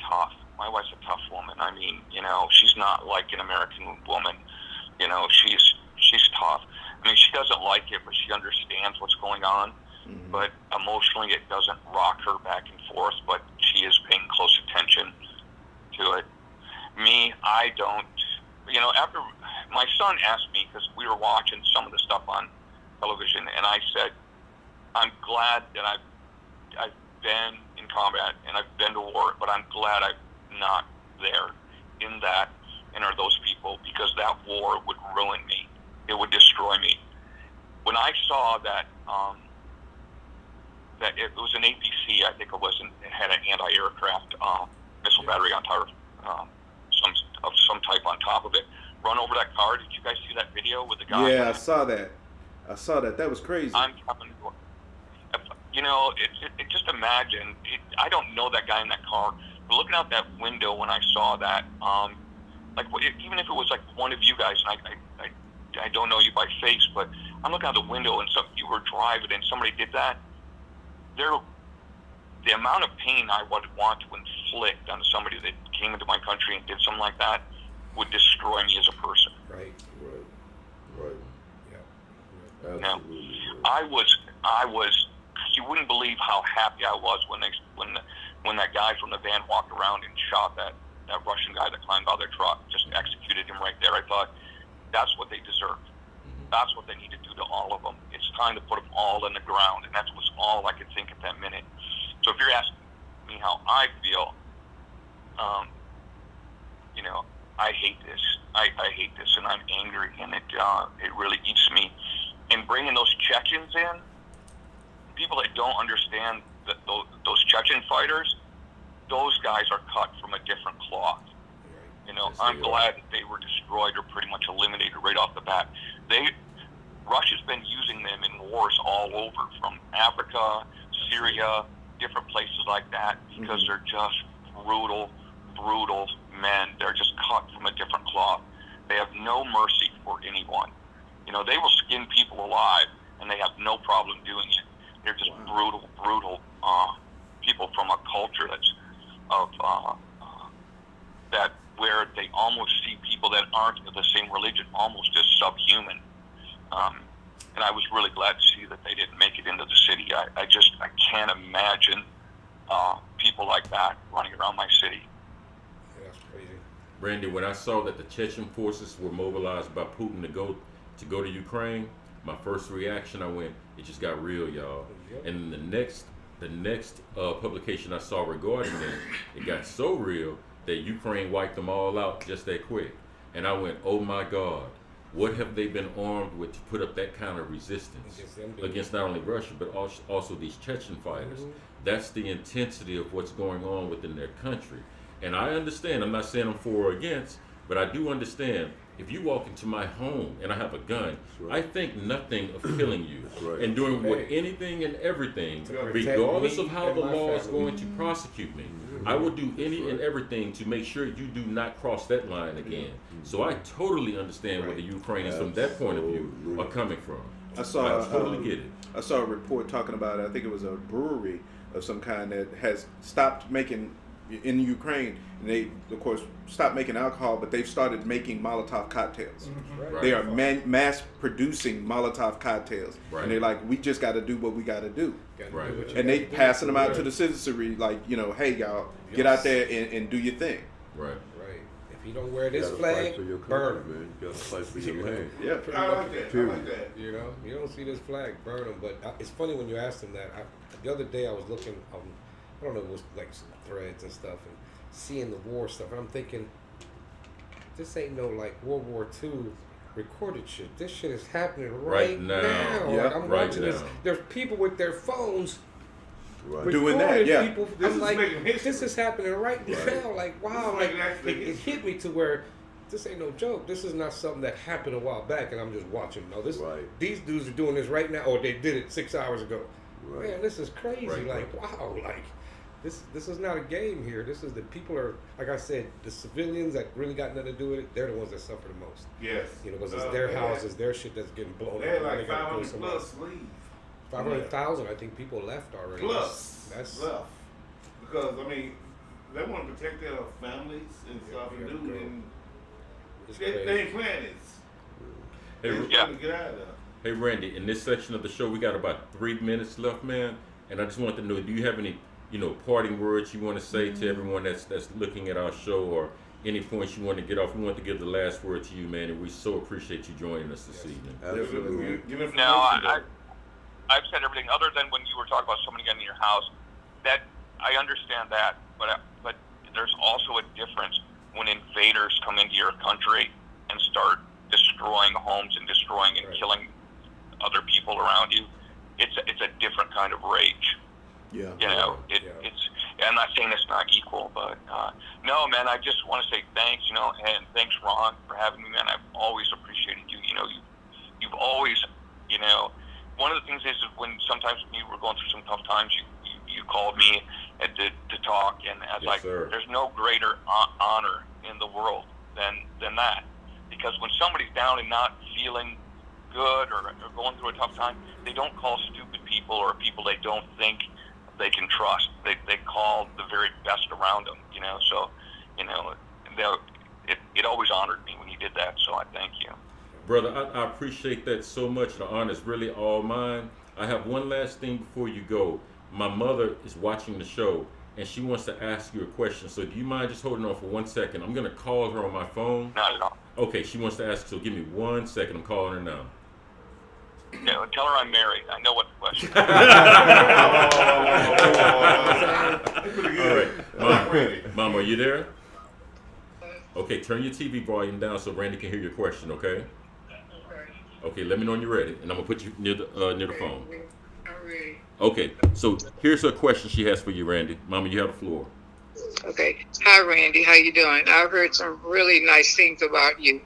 tough. My wife's a tough woman. I mean, you know, she's not like an American woman. You know, she's tough. I mean, she doesn't like it, but she understands what's going on. Mm-hmm. But emotionally, it doesn't rock her back and forth. But she is paying close attention to it. Me, I don't. You know, after my son asked me, because we were watching some of the stuff on television, and I said, I'm glad that I've been in combat and I've been to war, but I'm glad I'm not there in that and are those people, because that war would ruin me. It would destroy me. When I saw that that it was an APC, I think it was, and it had an anti-aircraft missile battery on top of some type on top of it, run over that car. Did you guys see that video with the guy? Yeah, I saw that. That was crazy. I'm coming. You know, just imagine. I don't know that guy in that car, but looking out that window when I saw that, like even if it was like one of you guys, and I don't know you by face, but I'm looking out the window and you were driving and somebody did that. The amount of pain I would want to inflict on somebody that came into my country and did something like that would destroy me as a person. Right. Yeah. Absolutely. Now, I was. You wouldn't believe how happy I was when that guy from the van walked around and shot that Russian guy that climbed out of their truck, just executed him right there. I thought, that's what they deserve. That's what they need to do to all of them. It's time to put them all in the ground, and that was all I could think at that minute. So if you're asking me how I feel, you know, I hate this. I hate this, and I'm angry, and it really eats me. And bringing those Chechens in, people that don't understand that those Chechen fighters, those guys are cut from a different cloth. You know, yes, I'm glad that they were destroyed or pretty much eliminated right off the bat. Russia's been using them in wars all over, from Africa, Syria, different places like that, because they're just brutal men. They're just cut from a different cloth. They have no mercy for anyone. You know, they will skin people alive, and they have no problem doing it. They're just brutal people from a culture that's that where they almost see people that aren't of the same religion almost as subhuman. And I was really glad to see that they didn't make it into the city. I can't imagine people like that running around my city. Yeah, that's crazy. Randy, when I saw that the Chechen forces were mobilized by Putin to go to Ukraine, my first reaction, I went, it just got real, y'all. Yep. And the next publication I saw regarding them, it got so real that Ukraine wiped them all out just that quick. And I went, oh my God, what have they been armed with to put up that kind of resistance against not only Russia, but also these Chechen fighters? That's the intensity of what's going on within their country. And I understand, I'm not saying I'm for or against, but I do understand, if you walk into my home and I have a gun, I think nothing of killing you and doing anything and everything, regardless of how the law is going to prosecute me. I will do any and everything to make sure you do not cross that line again. So I totally understand where the Ukrainians from that point of view are coming from. I totally get it. I saw a report talking about, I think it was a brewery of some kind that has stopped making in Ukraine, and they of course stopped making alcohol, but they've started making Molotov cocktails. Right. They are mass producing Molotov cocktails, Right. and they're like, we just got to do what we got to do. Gotta Right. do what you And they gotta do. passing them out to the citizenry, like, hey y'all, get out there and do your thing. Right. Right. If you don't wear You this gotta flag, fight for your burn country, 'em. man. You gotta fight for your land. Yeah. I like that. I like that. You know, you don't see this flag, burn them. But it's funny when you asked them that. The other day I was looking, I don't know, it was like some threads and stuff, and seeing the war stuff. And I'm thinking, this ain't no like World War II recorded shit. This shit is happening right now. Yeah, Like, I'm right watching this. now. There's people with their phones Right. Doing that, recording yeah. people. This I'm is like, making history. this is happening right now. Like, wow, This like is making actually it history. hit me to where this ain't no joke. This is not something that happened a while back, and I'm just watching. No, this Right. these dudes are doing this right now, or they did it 6 hours ago. Right. Man, this is crazy. Right, like, wow, like this is not a game here. This is the people are, like I said, the civilians that really got nothing to do with it. They're the ones that suffer the most. Yes. You know, because it's their houses, their shit that's getting blown They had up. like They gotta go 500 somewhere. plus leave. 500,000, I think people left already. Plus That's left. Because, I mean, they want to protect their families and stuff Yeah, and do, yeah. and it's they crazy. ain't planning this. Hey, They just Yeah. want to get out of there. Hey Randy, in this section of the show, we got about 3 minutes left, man. And I just want to know, do you have any, parting words you want to say to everyone that's looking at our show, or any points you want to get off? We want to give the last word to you, man, and we so appreciate you joining us this evening. Absolutely. Give information. No, though. I've said everything other than when you were talking about somebody getting in your house. That I understand that, but there's also a difference when invaders come into your country and start destroying homes and destroying and Right. killing other people around you. It's a different kind of rage. Yeah. Yeah. It's. I'm not saying it's not equal, but no, man. I just want to say thanks, and thanks, Ron, for having me, man. I've always appreciated you. You've always, one of the things is when sometimes when you were going through some tough times, you called me and to talk, and I was Yes, like, sir. there's no greater honor in the world than that, because when somebody's down and not feeling good or going through a tough time, they don't call stupid people or people they don't think they can trust. They call the very best around them, So, it always honored me when you did that. So I thank you. Brother, I appreciate that so much. The honor is really all mine. I have one last thing before you go. My mother is watching the show, and she wants to ask you a question. So do you mind just holding on for 1 second? I'm going to call her on my phone. Not at all. Okay, she wants to ask, so give me 1 second. I'm calling her now. Tell her I'm married. I know what the question is. All right. Mom, are you there? Okay, turn your TV volume down so Randy can hear your question, okay? Okay, let me know when you're ready, and I'm going to put you near the phone. I'm ready. Okay, so here's her question she has for you, Randy. Mama, you have the floor. Okay. Hi, Randy. How you doing? I've heard some really nice things about you.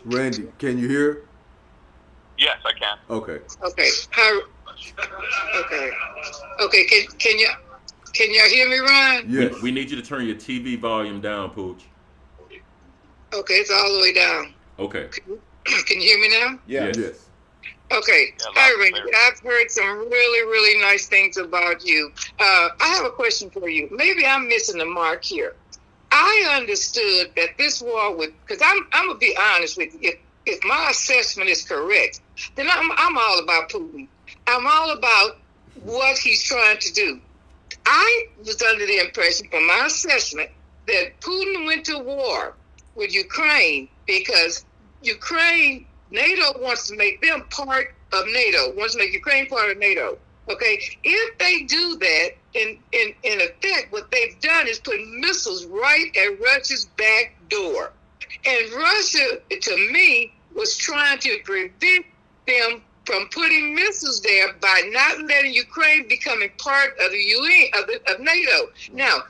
Randy, can you hear? Yes, I can. Okay. Okay. Hi. Okay. Okay. Can y'all hear me, Ron? Yes. We need you to turn your TV volume down, Pooch. Okay, it's all the way down. Okay. Can you hear me now? Yeah. Yes. Okay. Yeah, Hi, loud and Randy. clear. I've heard some really, really nice things about you. I have a question for you. Maybe I'm missing the mark here. I understood that this war would, because I'm gonna be honest with you. If my assessment is correct, then I'm all about Putin. I'm all about what he's trying to do. I was under the impression, from my assessment, that Putin went to war with Ukraine because NATO wants to make them part of NATO, wants to make Ukraine part of NATO. Okay? If they do that, in effect, what they've done is put missiles right at Russia's back door. And Russia, to me, was trying to prevent them from putting missiles there by not letting Ukraine becoming part of the UN, of NATO. Now,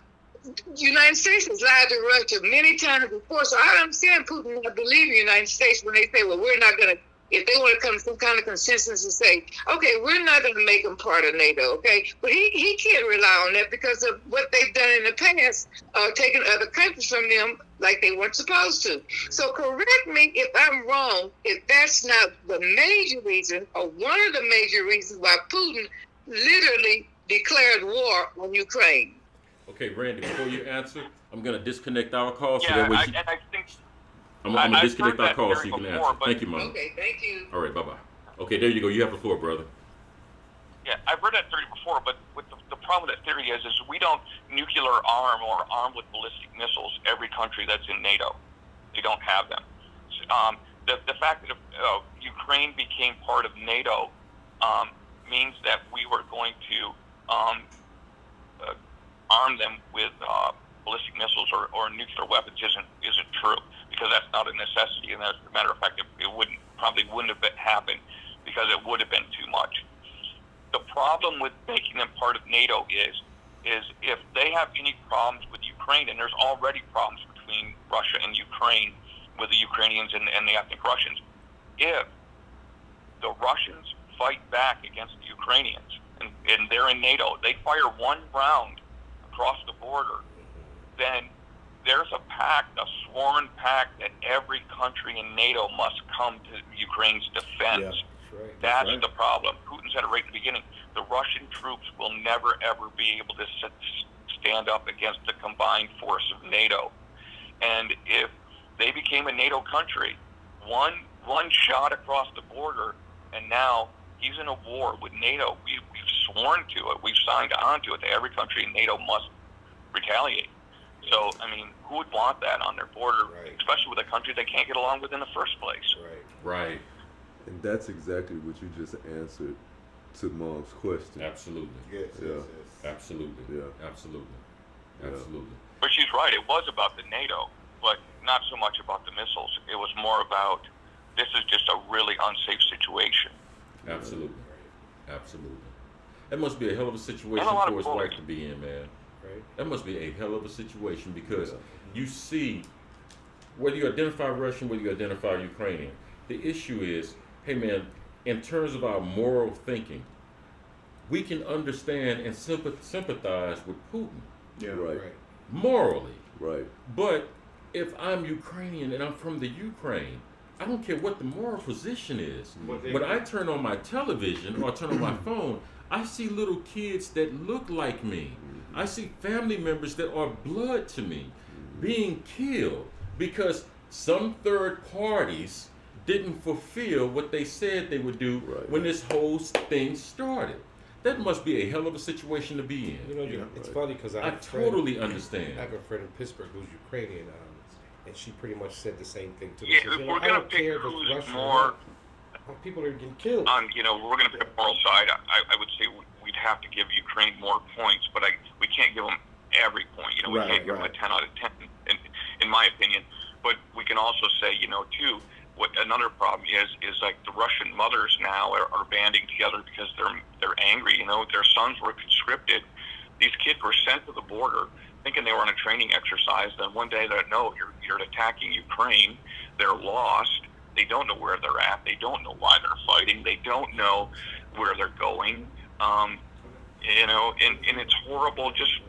United States has lied to Russia many times before, so I understand Putin not believe the United States when they say, well, we're not going to, if they want to come to some kind of consensus and say, okay, we're not going to make them part of NATO, okay? But he can't rely on that because of what they've done in the past, taking other countries from them like they weren't supposed to. So correct me if I'm wrong, if that's not the major reason or one of the major reasons why Putin literally declared war on Ukraine. Okay, Randy, before you answer, I'm going to disconnect our call so Yeah, that way and I think I'm going to I've disconnect heard our that call so theory you can before, answer. but- Thank you, Mom. Okay, thank you. All right, bye-bye. Okay, there you go. You have the floor, brother. Yeah, I've heard that theory before, but with the problem with that theory is we don't nuclear arm or arm with ballistic missiles every country that's in NATO. They don't have them. The fact that Ukraine became part of NATO means that we were going to arm them with ballistic missiles or nuclear weapons isn't true, because that's not a necessity. And as a matter of fact, it probably wouldn't have happened, because it would have been too much. The problem with making them part of NATO is if they have any problems with Ukraine, and there's already problems between Russia and Ukraine with the Ukrainians and the ethnic Russians, if the Russians fight back against the Ukrainians and they're in NATO, they fire one round across the border, then there's a pact, a sworn pact, that every country in NATO must come to Ukraine's defense. That's the problem. Putin said it right at the beginning. The Russian troops will never, ever be able to stand up against the combined force of NATO. And if they became a NATO country, one shot across the border, and now he's in a war with NATO. We've sworn to it. We've signed on to it that every country in NATO must retaliate. So, I mean, who would want that on their border, especially with a country they can't get along with in the first place? Right. And that's exactly what you just answered to Mom's question. Absolutely. Yes. Absolutely. Yeah. Absolutely. Yeah. Absolutely. But she's right. It was about the NATO, but not so much about the missiles. It was more about, this is just a really unsafe situation. Absolutely. Absolutely. That must be a hell of a situation And a lot for of his wife bullets. to be in, man. Right. That must be a hell of a situation, because Yeah. you see, whether you identify Russian, whether you identify Ukrainian, the issue is, hey man, in terms of our moral thinking, we can understand and sympathize with Putin Yeah. Right. morally. Right. But if I'm Ukrainian and I'm from the Ukraine, I don't care what the moral position is. When I turn on my television or turn on my phone, I see little kids that look like me. I see family members that are blood to me being killed because some third parties didn't fulfill what they said they would do when this whole thing started. That must be a hell of a situation to be in. You know, it's funny because I totally understand. I have a friend in Pittsburgh who's Ukrainian, and she pretty much said the same thing to me. Yeah, She says, if we're going to pick who's more, people are getting killed. we're going to pick a moral side, I would say we'd have to give Ukraine more points, but we can't give them every point. We can't give them a 10 out of 10, in my opinion. But we can also say, too, what another problem is like the Russian mothers now are banding together because they're angry. Their sons were conscripted. These kids were sent to the border thinking they were on a training exercise. Then one day they're, no, you're attacking Ukraine. They're lost. They don't know where they're at. They don't know why they're fighting. They don't know where they're going. And it's horrible. Just,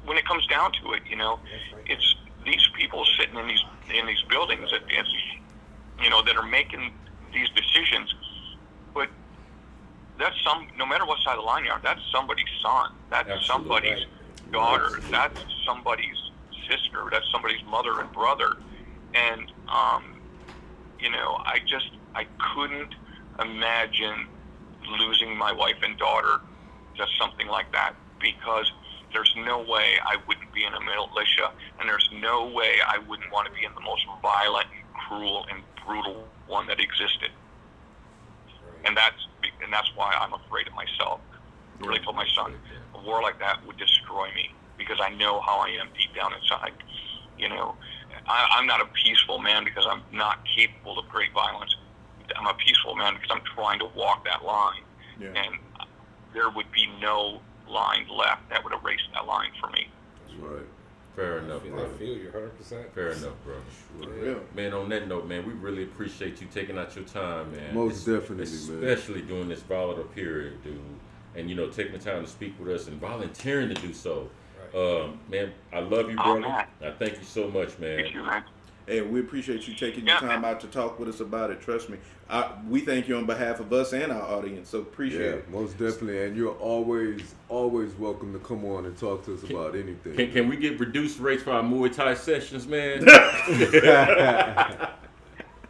when it comes down to it, it's these people sitting in these buildings that are making these decisions. But that's no matter what side of the line you are, that's somebody's son. That's somebody's daughter. That's somebody's sister. That's somebody's mother and brother. And I couldn't imagine losing my wife and daughter to something like that, because there's no way I wouldn't be in a militia, and there's no way I wouldn't want to be in the most violent, cruel, and brutal one that existed. And that's why I'm afraid of myself. I really told my son, a war like that would destroy me, because I know how I am deep down inside. I'm not a peaceful man because I'm not capable of great violence. I'm a peaceful man because I'm trying to walk that line. Yeah. And there would be no line left that would erase that line for me. Right. Fair enough, I bro. feel you 100%. Fair enough, bro. Yeah. Man, on that note, man, we really appreciate you taking out your time, man. Most definitely, man. Especially during this volatile period, dude. And, taking the time to speak with us and volunteering to do so. Man, I love you, brother. Man. I thank you so much, man. Thank you, man. And we appreciate you taking your time out to talk with us about it. Trust me. We thank you on behalf of us and our audience. So appreciate it. Most definitely. And you're always welcome to come on and talk to us about anything. Can we get reduced rates for our Muay Thai sessions, man?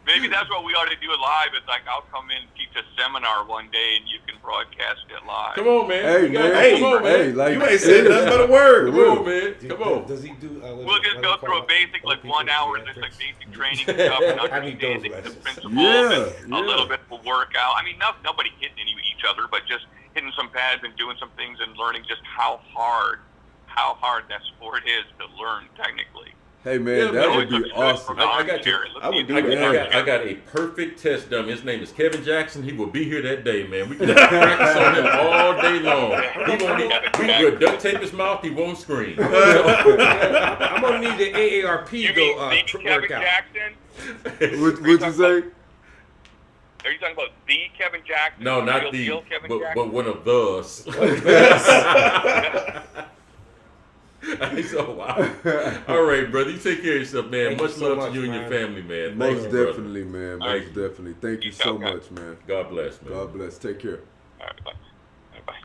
Maybe that's what we ought to do live. It's like I'll come in and teach a seminar one day, and you can broadcast it live. Come on, man. Hey, man. Come on, man. Hey, like, You ain't said nothing but a word. Come on, man. Come on. Does he do? We'll just go through a basic, like 1 hour, just like basic training stuff and understanding the principles and a little bit of a workout. I mean, nobody hitting each other, but just hitting some pads and doing some things and learning just how hard that sport is to learn technically. Hey man, that would be awesome. I got a perfect test dummy. His name is Kevin Jackson. He will be here that day, man. We can practice on him all day long. We will duct tape his mouth. He won't scream. I'm gonna need the AARP You go mean the Kevin workout. Jackson? What'd you say? Are you talking about the Kevin Jackson? No, not real the, Kevin but Jackson? one of those. So, wow. All right, brother. You take care of yourself, man. Thank you much so love much, to you and man. your family, man. Most Thank you, definitely, man. Most definitely. Thank you so much, man. God bless, man. God bless. Take care. All right, bye. Bye.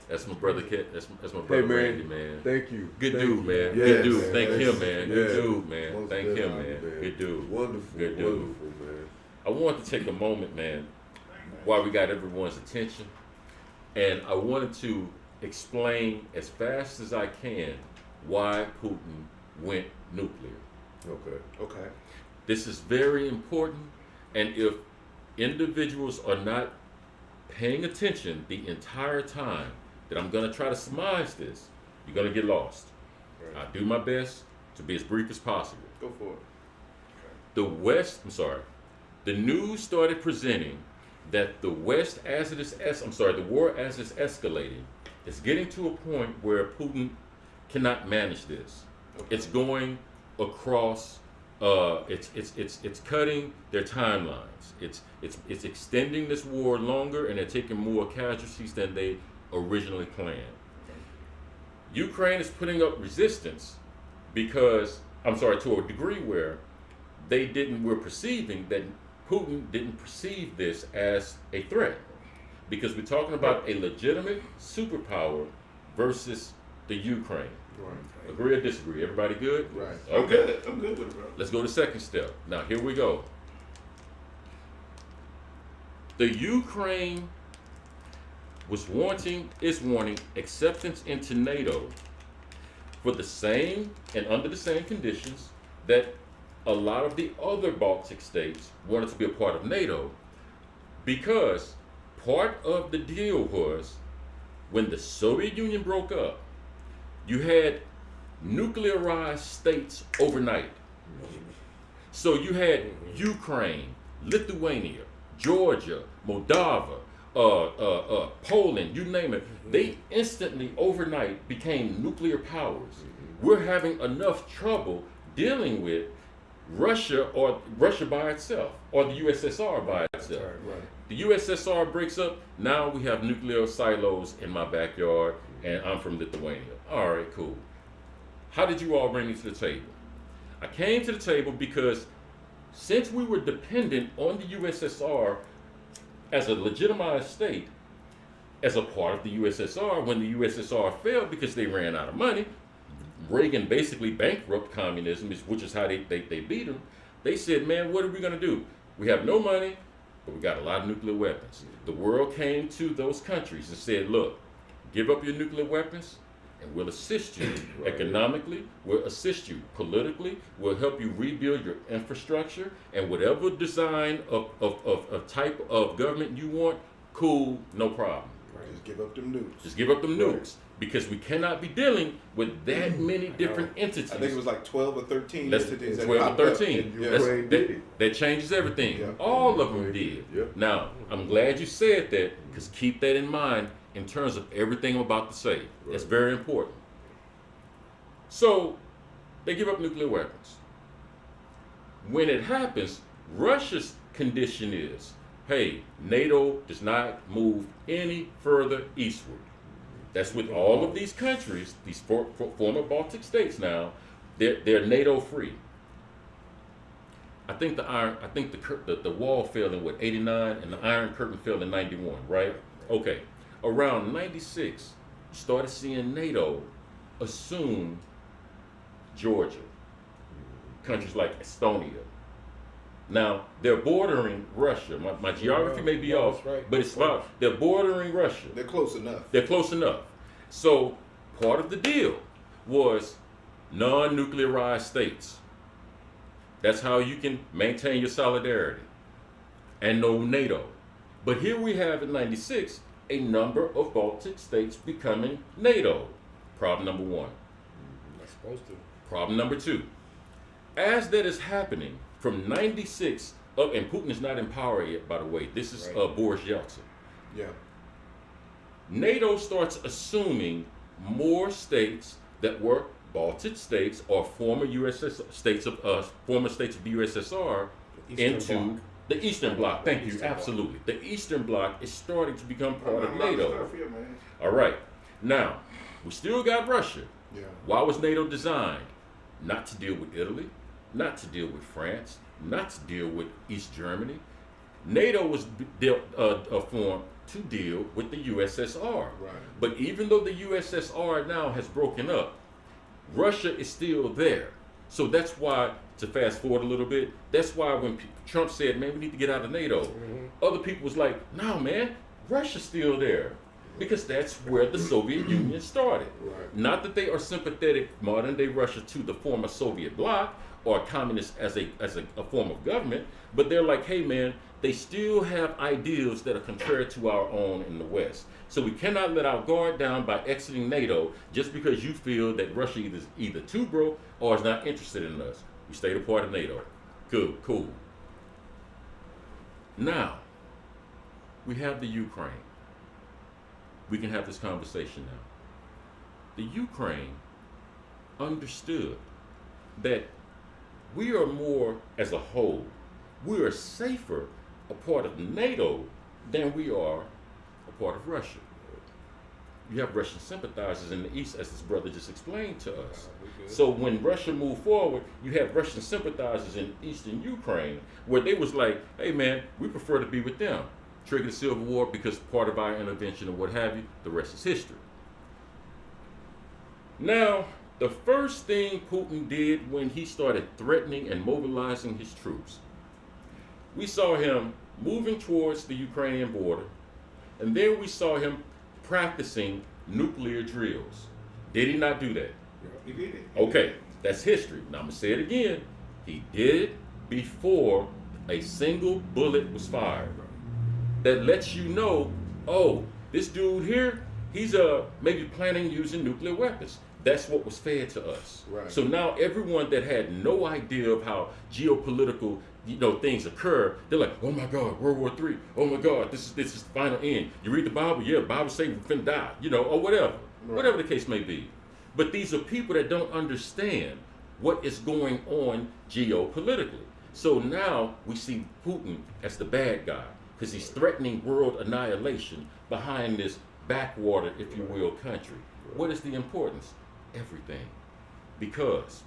That's my brother, that's my Hey brother, man. Randy, man. Thank you. Good Thank dude, you. man. Yeah, Good dude. man. Thank him, man. Yeah. Good dude, man. Most Thank him, definitely, man. Good dude. Wonderful. Good dude. Wonderful, man. I want to take a moment, man, while we got everyone's attention, and I wanted to explain as fast as I can why Putin went nuclear. Okay. This is very important, and if individuals are not paying attention the entire time that I'm going to try to surmise this, you're going to get lost. Right. I'll do my best to be as brief as possible. Go for it. The news started presenting that the war as it's escalating, is getting to a point where Putin cannot manage this. Okay. It's going across. It's cutting their timelines. It's extending this war longer, and they're taking more casualties than they originally planned. Ukraine is putting up resistance because, to a degree where we're perceiving that Putin didn't perceive this as a threat, because we're talking about a legitimate superpower versus the Ukraine. Right. Agree or disagree? Everybody good? Right. Okay. I'm good with it, bro. Let's go to the second step. Now, here we go. The Ukraine is wanting acceptance into NATO for the same and under the same conditions that a lot of the other Baltic states wanted to be a part of NATO, because part of the deal was when the Soviet Union broke up, you had nuclearized states overnight. So you had Ukraine, Lithuania, Georgia, Moldova, Poland, you name it. They instantly overnight became nuclear powers. We're having enough trouble dealing with Russia by itself, or the USSR by itself. Right. The USSR breaks up, now we have nuclear silos in my backyard, and I'm from Lithuania. All right, cool. How did you all bring me to the table? I came to the table because since we were dependent on the USSR as a legitimized state, as a part of the USSR, when the USSR failed because they ran out of money, Reagan basically bankrupt communism, which is how they beat them. They said, man, what are we going to do? We have no money, but we got a lot of nuclear weapons. The world came to those countries and said, look, give up your nuclear weapons and we'll assist you economically, we'll assist you politically, we'll help you rebuild your infrastructure, and whatever design of type of government you want, cool, no problem. Just give up them nukes. Just give up them nukes, because we cannot be dealing with that many different entities. I think it was like 12 or 13 That's entities. 12 or 13. Ukraine That changes everything. Yeah. All of them did. Yep. Now, I'm glad you said that, because keep that in mind in terms of everything I'm about to say. That's very important. So, they give up nuclear weapons. When it happens, Russia's condition is, hey, NATO does not move any further eastward. That's with all of these countries, these former Baltic states now, They're NATO free. I think the wall fell in 89 and the Iron Curtain fell in 91, right? Okay. Around 96, started seeing NATO assume Georgia, countries like Estonia. Now, they're bordering Russia. My geography may be off, right. but it's about, they're bordering Russia. They're close enough. They're close enough. So, part of the deal was non-nuclearized states. That's how you can maintain your solidarity. And no NATO. But here we have in 96, a number of Baltic states becoming NATO. Problem number one. Not supposed to. Problem number two. As that is happening from 96 up, and Putin is not in power yet, by the way. This is Boris Yeltsin. Yeah. NATO starts assuming more states that were Baltic states or former states of the USSR into the Eastern Bloc. Thank you. Absolutely. The Eastern Bloc is starting to become part of NATO. All right. Now, we still got Russia. Yeah. Why was NATO designed? Not to deal with Italy, not to deal with France, not to deal with East Germany. NATO was formed to deal with the USSR. Right. But even though the USSR now has broken up, Russia is still there. So that's why, to fast forward a little bit, that's why when Trump said, man, we need to get out of NATO, other people was like, no, man, Russia's still there. Because that's where the Soviet Union started. Right. Not that they are sympathetic, modern day Russia, to the former Soviet bloc or communist as a form of government, but they're like, hey man, they still have ideals that are contrary to our own in the West. So we cannot let our guard down by exiting NATO just because you feel that Russia is either too broke or is not interested in us. We stayed a part of NATO. Good, cool. Now, we have the Ukraine. We can have this conversation now. The Ukraine understood that we are more, as a whole, we are safer a part of NATO than we are a part of Russia. You have Russian sympathizers in the East, as this brother just explained to us. So when Russia moved forward, you have Russian sympathizers in Eastern Ukraine, where they was like, hey man, we prefer to be with them. Trigger the Civil War because part of our intervention and what have you, the rest is history. Now, the first thing Putin did when he started threatening and mobilizing his troops, we saw him moving towards the Ukrainian border, and then we saw him practicing nuclear drills. Did he not do that? He did it. Okay, that's history. Now I'm gonna say it again. He did it before a single bullet was fired. That lets you know, oh, this dude here, he's maybe planning using nuclear weapons. That's what was fed to us. Right. So now everyone that had no idea of how geopolitical things occur, they're like, oh my God, World War III. Oh my God, this is the final end. You read the Bible, yeah, the Bible says we're finna die, or whatever. Right. Whatever the case may be. But these are people that don't understand what is going on geopolitically. So now we see Putin as the bad guy, because he's threatening world annihilation behind this backwater, if you will, country. What is the importance? Everything. Because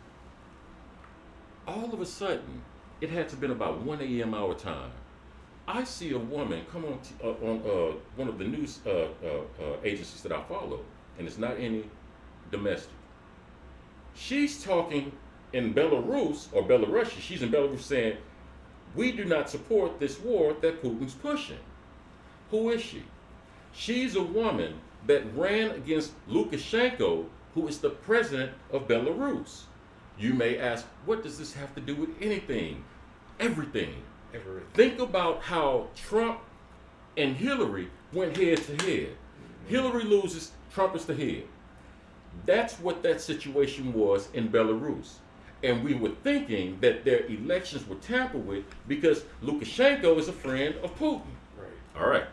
all of a sudden, it had to have been about 1 a.m. our time. I see a woman come on one of the news agencies that I follow, and it's not any domestic. She's talking in Belarus, or Belarusian, she's in Belarus saying, we do not support this war that Putin's pushing. Who is she? She's a woman that ran against Lukashenko, who is the president of Belarus. You may ask, what does this have to do with anything? Everything. Think about how Trump and Hillary went head to head. Hillary loses, Trump is the head. That's what that situation was in Belarus. And we were thinking that their elections were tampered with because Lukashenko is a friend of Putin. Right. All right.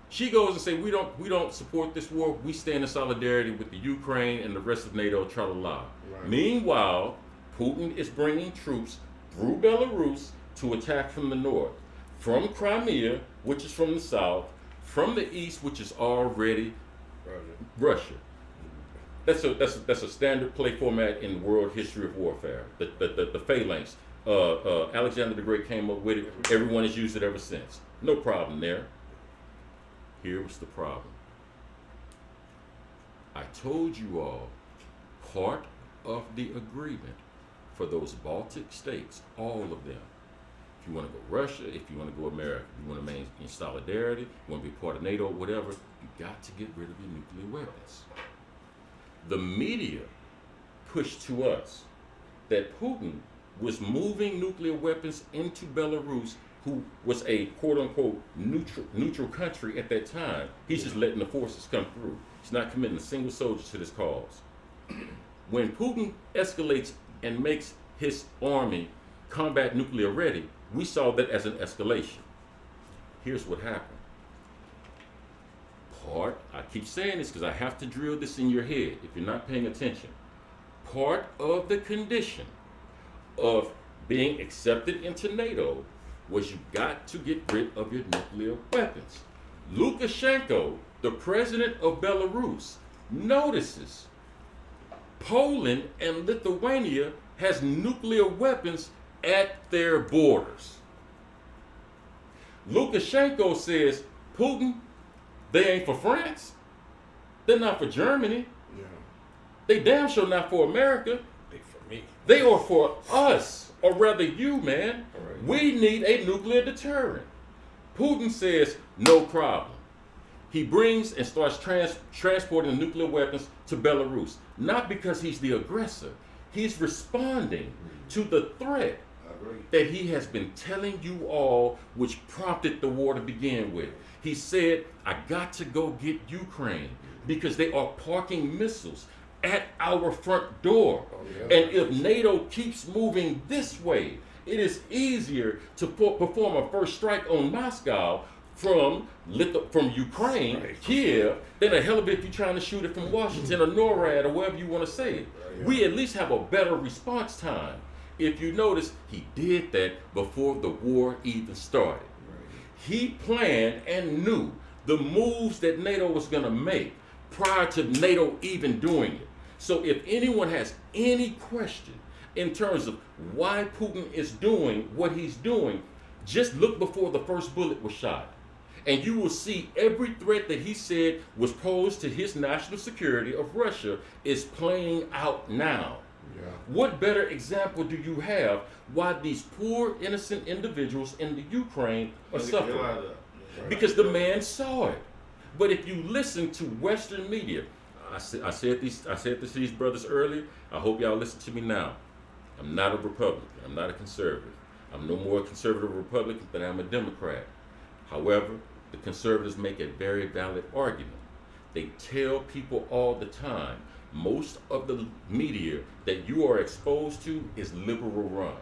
She goes and says, we don't support this war. We stand in solidarity with the Ukraine and the rest of NATO, tra-la-la. Right. Meanwhile, Putin is bringing troops through Belarus to attack from the north, from Crimea, which is from the south, from the east, which is already Russia. That's a standard play format in world history of warfare. The phalanx. Alexander the Great came up with it. Everyone has used it ever since. No problem there. Here was the problem. I told you all part of the agreement for those Baltic states, all of them. If you want to go Russia, if you want to go America, if you want to remain in solidarity, you want to be part of NATO, whatever, you got to get rid of your nuclear weapons. The media pushed to us that Putin was moving nuclear weapons into Belarus, who was a quote-unquote neutral country at that time. He's just letting the forces come through. He's not committing a single soldier to this cause. When Putin escalates and makes his army combat nuclear ready, we saw that as an escalation. Here's what happened. I keep saying this because I have to drill this in your head if you're not paying attention. Part of the condition of being accepted into NATO was you got to get rid of your nuclear weapons. Lukashenko, the president of Belarus, notices Poland and Lithuania has nuclear weapons at their borders. Lukashenko says, Putin, they ain't for France. They're not for Germany. Yeah. They damn sure not for America. They for me. They are for us, or rather you, man. Right. We need a nuclear deterrent. Putin says, no problem. He brings and starts transporting nuclear weapons to Belarus. Not because he's the aggressor. He's responding to the threat that he has been telling you all, which prompted the war to begin with. He said, I got to go get Ukraine because they are parking missiles at our front door. Oh, yeah. And if NATO keeps moving this way, it is easier to perform a first strike on Moscow from Ukraine, right. Kiev, than a hell of it if you're trying to shoot it from Washington or NORAD or wherever you want to say it. Yeah. We at least have a better response time. If you notice, he did that before the war even started. He planned and knew the moves that NATO was going to make prior to NATO even doing it. So if anyone has any question in terms of why Putin is doing what he's doing, just look before the first bullet was shot. And you will see every threat that he said was posed to his national security of Russia is playing out now. Yeah. What better example do you have why these poor innocent individuals in the Ukraine are suffering? Because the man saw it. But if you listen to Western media, I said this to these brothers earlier, I hope y'all listen to me now. I'm not a Republican, I'm not a conservative. I'm no more a conservative Republican than I'm a Democrat. However, the conservatives make a very valid argument. They tell people all the time, most of the media that you are exposed to is liberal run.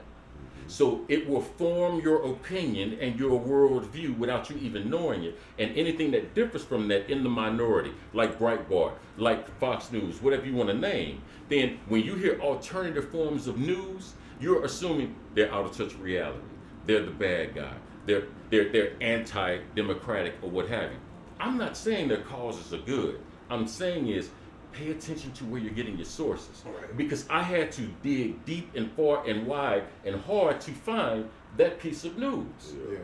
So it will form your opinion and your worldview without you even knowing it. And anything that differs from that in the minority, like Breitbart, like Fox News, whatever you want to name, then when you hear alternative forms of news, you're assuming they're out of touch with reality. They're the bad guy. They're anti-democratic or what have you. I'm not saying their causes are good. I'm saying is pay attention to where you're getting your sources. Right. Because I had to dig deep and far and wide and hard to find that piece of news. Yeah.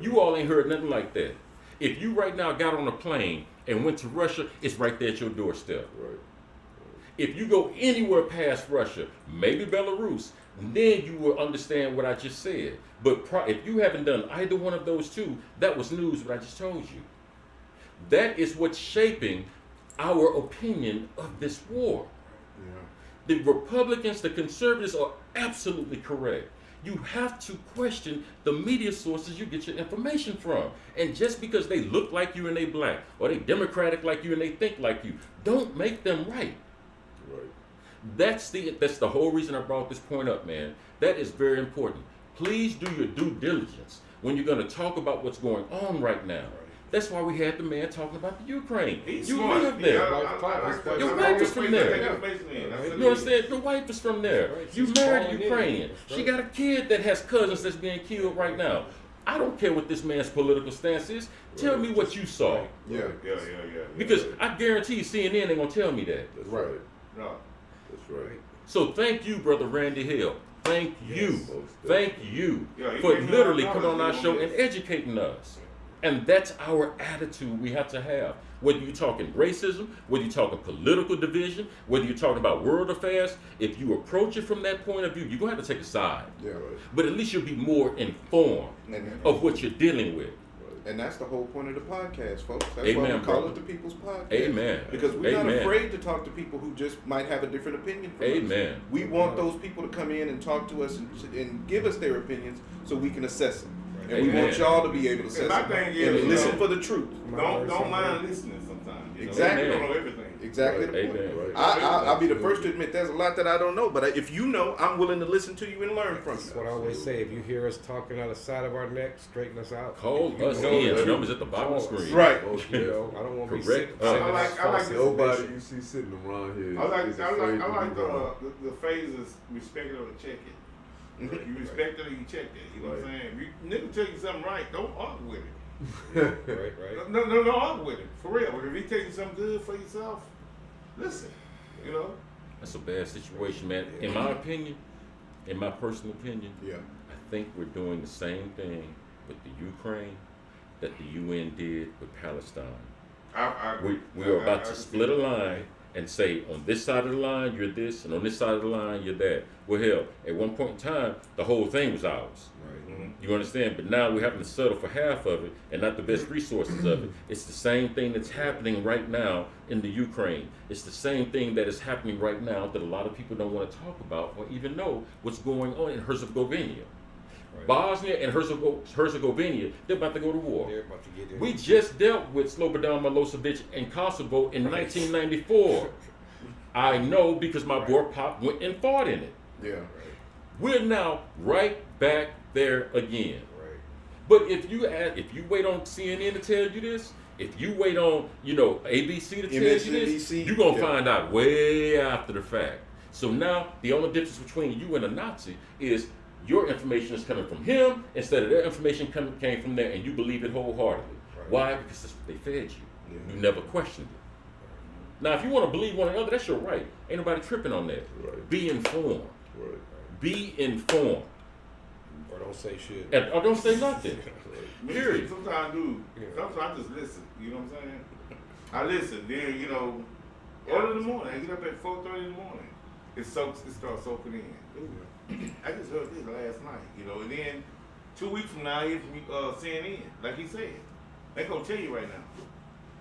You all ain't heard nothing like that. If you right now got on a plane and went to Russia, it's right there at your doorstep. Right. If you go anywhere past Russia, maybe Belarus, then you will understand what I just said. But if you haven't done either one of those two, that was news what I just told you. That is what's shaping our opinion of this war. Yeah. The Republicans, the conservatives are absolutely correct. You have to question the media sources you get your information from. And just because they look like you and they black, or they democratic like you and they think like you, don't make them right. Right. That's the whole reason I brought this point up, man. That is very important. Please do your due diligence when you're going to talk about what's going on right now. That's why we had the man talking about the Ukraine. He's You smart. live there. Your wife is from there. You understand? understand? Your wife is from there. Right. You She's married a falling in. Ukrainian. That's She right. got a kid that has cousins that's being killed right now. I don't care what this man's political stance is. Tell me what you saw. Yeah. Because I guarantee CNN ain't gonna tell me that. That's Right. right. No. That's right. So thank you, Brother Randy Hill. Thank you. most Thank you Yeah, he for gave me literally $100 coming on our on show this. and educating us. And that's our attitude we have to have. Whether you're talking racism, whether you're talking political division, whether you're talking about world affairs, if you approach it from that point of view, you're going to have to take a side. Yeah, right. But at least you'll be more informed And, of what you're dealing with. and that's the whole point of the podcast, folks. That's why Amen, we call brother. it the People's Podcast. Amen. Because we're not Amen. afraid to talk to people who just might have a different opinion from us. Amen. We want those people to come in and talk to us and give us their opinions so we can assess them. And we Amen. want y'all to be able to assess And my them thing is, and you listen know, for the truth. Don't mind listening sometimes. You know? Exactly. You don't know everything. Exactly Right. the point. Amen. Right. I'll be the first to admit there's a lot that I don't know, but if you know, I'm willing to listen to you and learn from That's you. what I always say. If you hear us talking out the side of our neck, straighten us out. Call If you us know in. that The you- numbers at the bottom of the call us. screen. Right. Most You definitely. know, I don't want to be Correct. sitting. I like false Nobody information. you see sitting around here. I like is afraid to the be wrong. phases respect it or check it. You respect it or you check it. You know what I'm Right. saying? If you nigga tell you something right, don't argue with it. Right. No, argue with it. For real. But if he tell you something good for yourself, listen. You know? That's a bad situation, man. In my opinion, in my personal opinion, Yeah. I think we're doing the same thing with the Ukraine that the UN did with Palestine. I agree. We are about I to can split see a that. line and say, on this side of the line, you're this, and on this side of the line, you're that. Well, hell, at one point in time, the whole thing was ours. Mhm. You understand? But now we're having to settle for half of it and not the best resources of it. It's the same thing that's happening right now in the Ukraine. It's the same thing that is happening right now that a lot of people don't want to talk about or even know what's going on in Herzegovina. Bosnia and Herzegovina, they're about to go to war. They're about to get in. We just dealt with Slobodan Milosevic in Kosovo in 1994. I know because my boy Pop went and fought in it. Yeah. We're now right back there again. Right. But if you wait on CNN to tell you this, if you wait on ABC to tell you this, MSNBC, you're gonna yeah. find out way after the fact. So now the only difference between you and a Nazi is your information is coming from him instead of their information came from there, and you believe it wholeheartedly. Right. Why? Because that's what they fed you. Yeah. You never questioned it. Now, if you want to believe one another, that's your right. Ain't nobody tripping on that. Right. Be informed. Right. Be informed. Or don't say shit. Or don't say nothing. Me, Period. Sometimes I do. Yeah. Sometimes I just listen. You know what I'm saying? I listen. Then early in the morning. I get up at 4:30 in the morning. It starts soaking in. Ooh, I just heard this last night. And then 2 weeks from now, hear from CNN, like he said. They gonna tell you right now.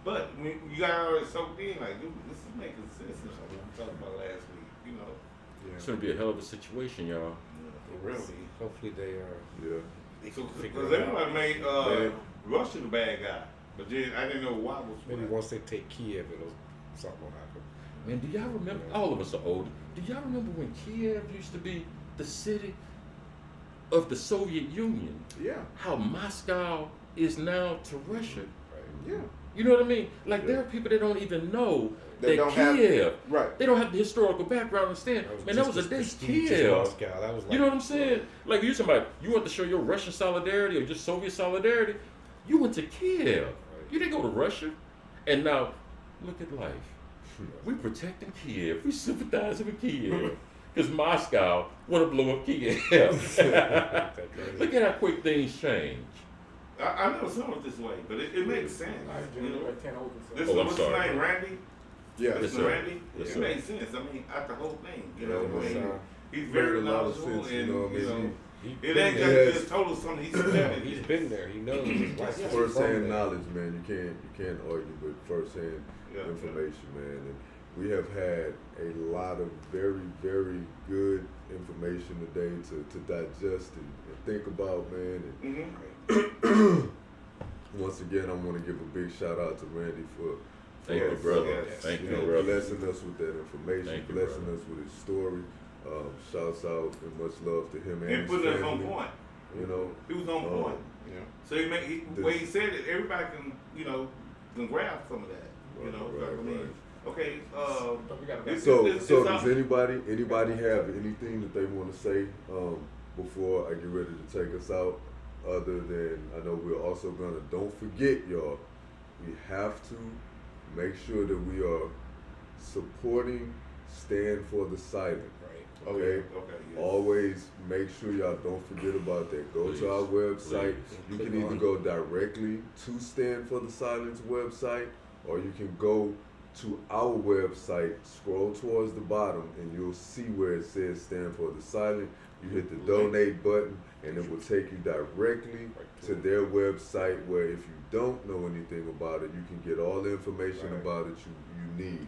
But when you got already soaked in, like, dude, this is making sense. This is what we talked about last week. It's gonna be a hell of a situation, y'all. We'll see. Hopefully they are. Yeah. They So, can figure because it out. everybody made Man. Russia the bad guy, but then I didn't know why was Maybe why. once they take Kiev, something will happen. Man, do y'all remember? All of us are older. Do y'all remember when Kiev used to be the city of the Soviet Union? Yeah. How Moscow is now to Russia. Yeah. You know what I mean? Like there are people that don't even know They that don't have- Kiev. Right. They don't have the historical background to understand. Man, that just was a as day prestigious Kiev. Moscow. That was like, You know what I'm saying? Like you somebody, you want to show your Russian solidarity or just Soviet solidarity, you went to Kiev. You didn't go to Russia. And now, look at life. We protecting Kiev. We sympathizing with Kiev. Because Moscow want to blow up Kiev. Look at how quick things change. I never saw it this way, but it makes sense. This Oh, I'm what's sorry. his name, Randy? Yeah. Yes, This sir. Randy? Yes, It sir. makes sense. I mean, at the whole thing, he's Made very a lot of knowledgeable, sense, and you know what I mean? it ain't He just told us something. He studied he's it. been there. He knows. His wife is from First-hand there. knowledge, man. You can't argue with first-hand Yeah. information, man. And we have had a lot of very, very good information today to digest and think about, man. And Mm-hmm. once again, I want to give a big shout out to Randy for Thank you, Yes, brother. yes. Thank you, you know, brother. blessing us with that information, Thank you, blessing brother. us with his story. Shouts out and much love to him and And his putting us on family. point. You know, He was on point. Yeah. So the way he said it, everybody can grab some of that. Right. Okay. So it's does out- anybody have anything that they want to say before I get ready to take us out? other than, I know we're also gonna, don't forget y'all, we have to make sure that we are supporting Stand for the Silent. Right. Okay? Okay. Yes. Always make sure y'all don't forget about that. Go Please. to our website. Please. You Click can either on. go directly to Stand for the Silence website, or you can go to our website, scroll towards the bottom, and you'll see where it says Stand for the Silent. You hit the donate button, and it will take you directly to their website, where if you don't know anything about it, you can get all the information Right. about it you need.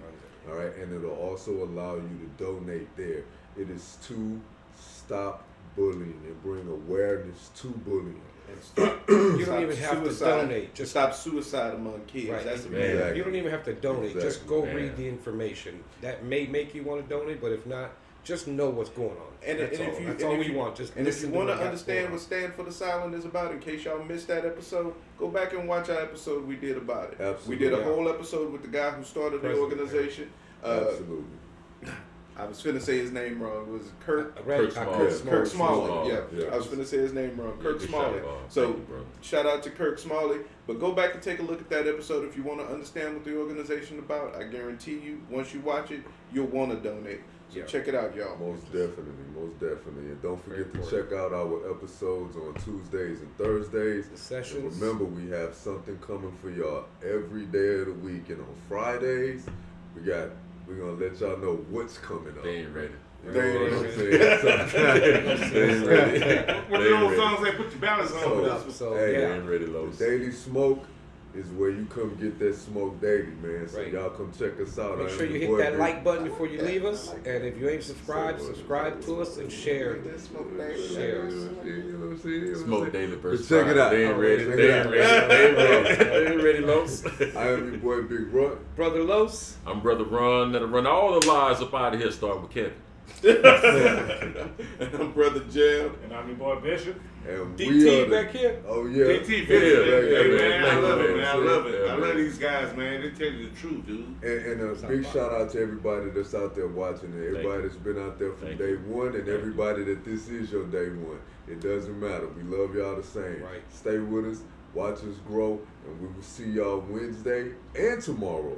All right, and it'll also allow you to donate there. It is to stop bullying and bring awareness to bullying. And stop, You stop don't even have to suicide. donate. Just stop suicide among kids. Right. That's the Man. main. Exactly. You don't even have to donate. Just Exactly. go Man. read the information. That may make you want to donate, but if not, just know what's going on. And That's if all. you- That's and all if we you- want. Just And if you listen to want to what's understand going what Stand for the Silent is about, in case y'all missed that episode, go back and watch our episode we did about it. Absolutely. We did a Yeah. whole episode with the guy who started the President, organization. Absolutely. I was finna say his name wrong. It was Kirk. on. Kirk Smalley. Kirk Smalley. Smalley. Yeah. Yeah. I was finna say his name wrong. Kirk Good Smalley. shot, Bob. So Thank you, bro. shout out to Kirk Smalley. But go back and take a look at that episode if you want to understand what the organization is about. I guarantee you, once you watch it, you'll want to donate. So Yeah. check it out, y'all. Most definitely, most definitely. And don't forget Very to check out our episodes on Tuesdays and Thursdays. The And sessions. remember, we have something coming for y'all every day of the week. And on Fridays, we're gonna let y'all know what's coming up. They ain't ready. You They know ain't what I'm ready. saying? Sometimes they ain't ready. What They the ain't old ready. song say? Put your balance on So- for this one. So Hey, They yeah. ain't ready, The Los. Daily Smoke is where you come get that smoke daily, man. So Right. y'all come check us out. Make I am sure you your hit boy, that Big- like button before you leave us. And if you ain't subscribed, subscribe to us and share. Share. Smoke daily versus But check it out. They ain't ready. Check They it ain't out. ready. They ain't ready. They ain't ready, Los. I am your boy Big Runt. Brother Los. I'm Brother Ron. That'll run all the lies up out of here. Start with Kevin. And I'm Brother Jeb. And I'm your boy Bishop. And we DT are the- back here. Oh yeah. DT, Yeah, hey, yeah, man, I yeah, love it, yeah, man. I yeah, love it. yeah, I love man. these guys, man. They tell you the truth, dude. And a big shout out to everybody that's out there watching and everybody you. that's been out there from Thank day you. one and Thank you. everybody that this is your day one. It doesn't matter. We love y'all the same. Right. Stay with us, watch us grow, and we will see y'all Wednesday and tomorrow.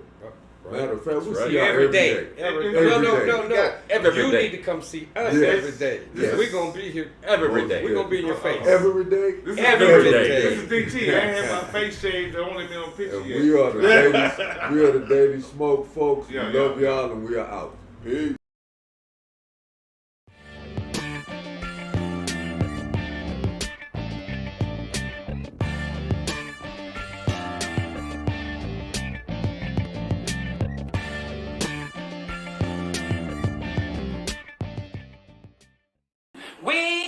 Matter of fact, we'll right. see y'all Every every day. day. Every, Every no, day. no, no, no. Every You day. need to come see us Yes. every day. Yes. We're going to be here. Every day. We're going to be in your face. Every day. This is Every day. This is DT. I ain't had my face shaved. I only been on picture And yet. we are the daily, we are the Daily Smoke folks. Yeah, we love yeah. y'all and we are out. Peace. We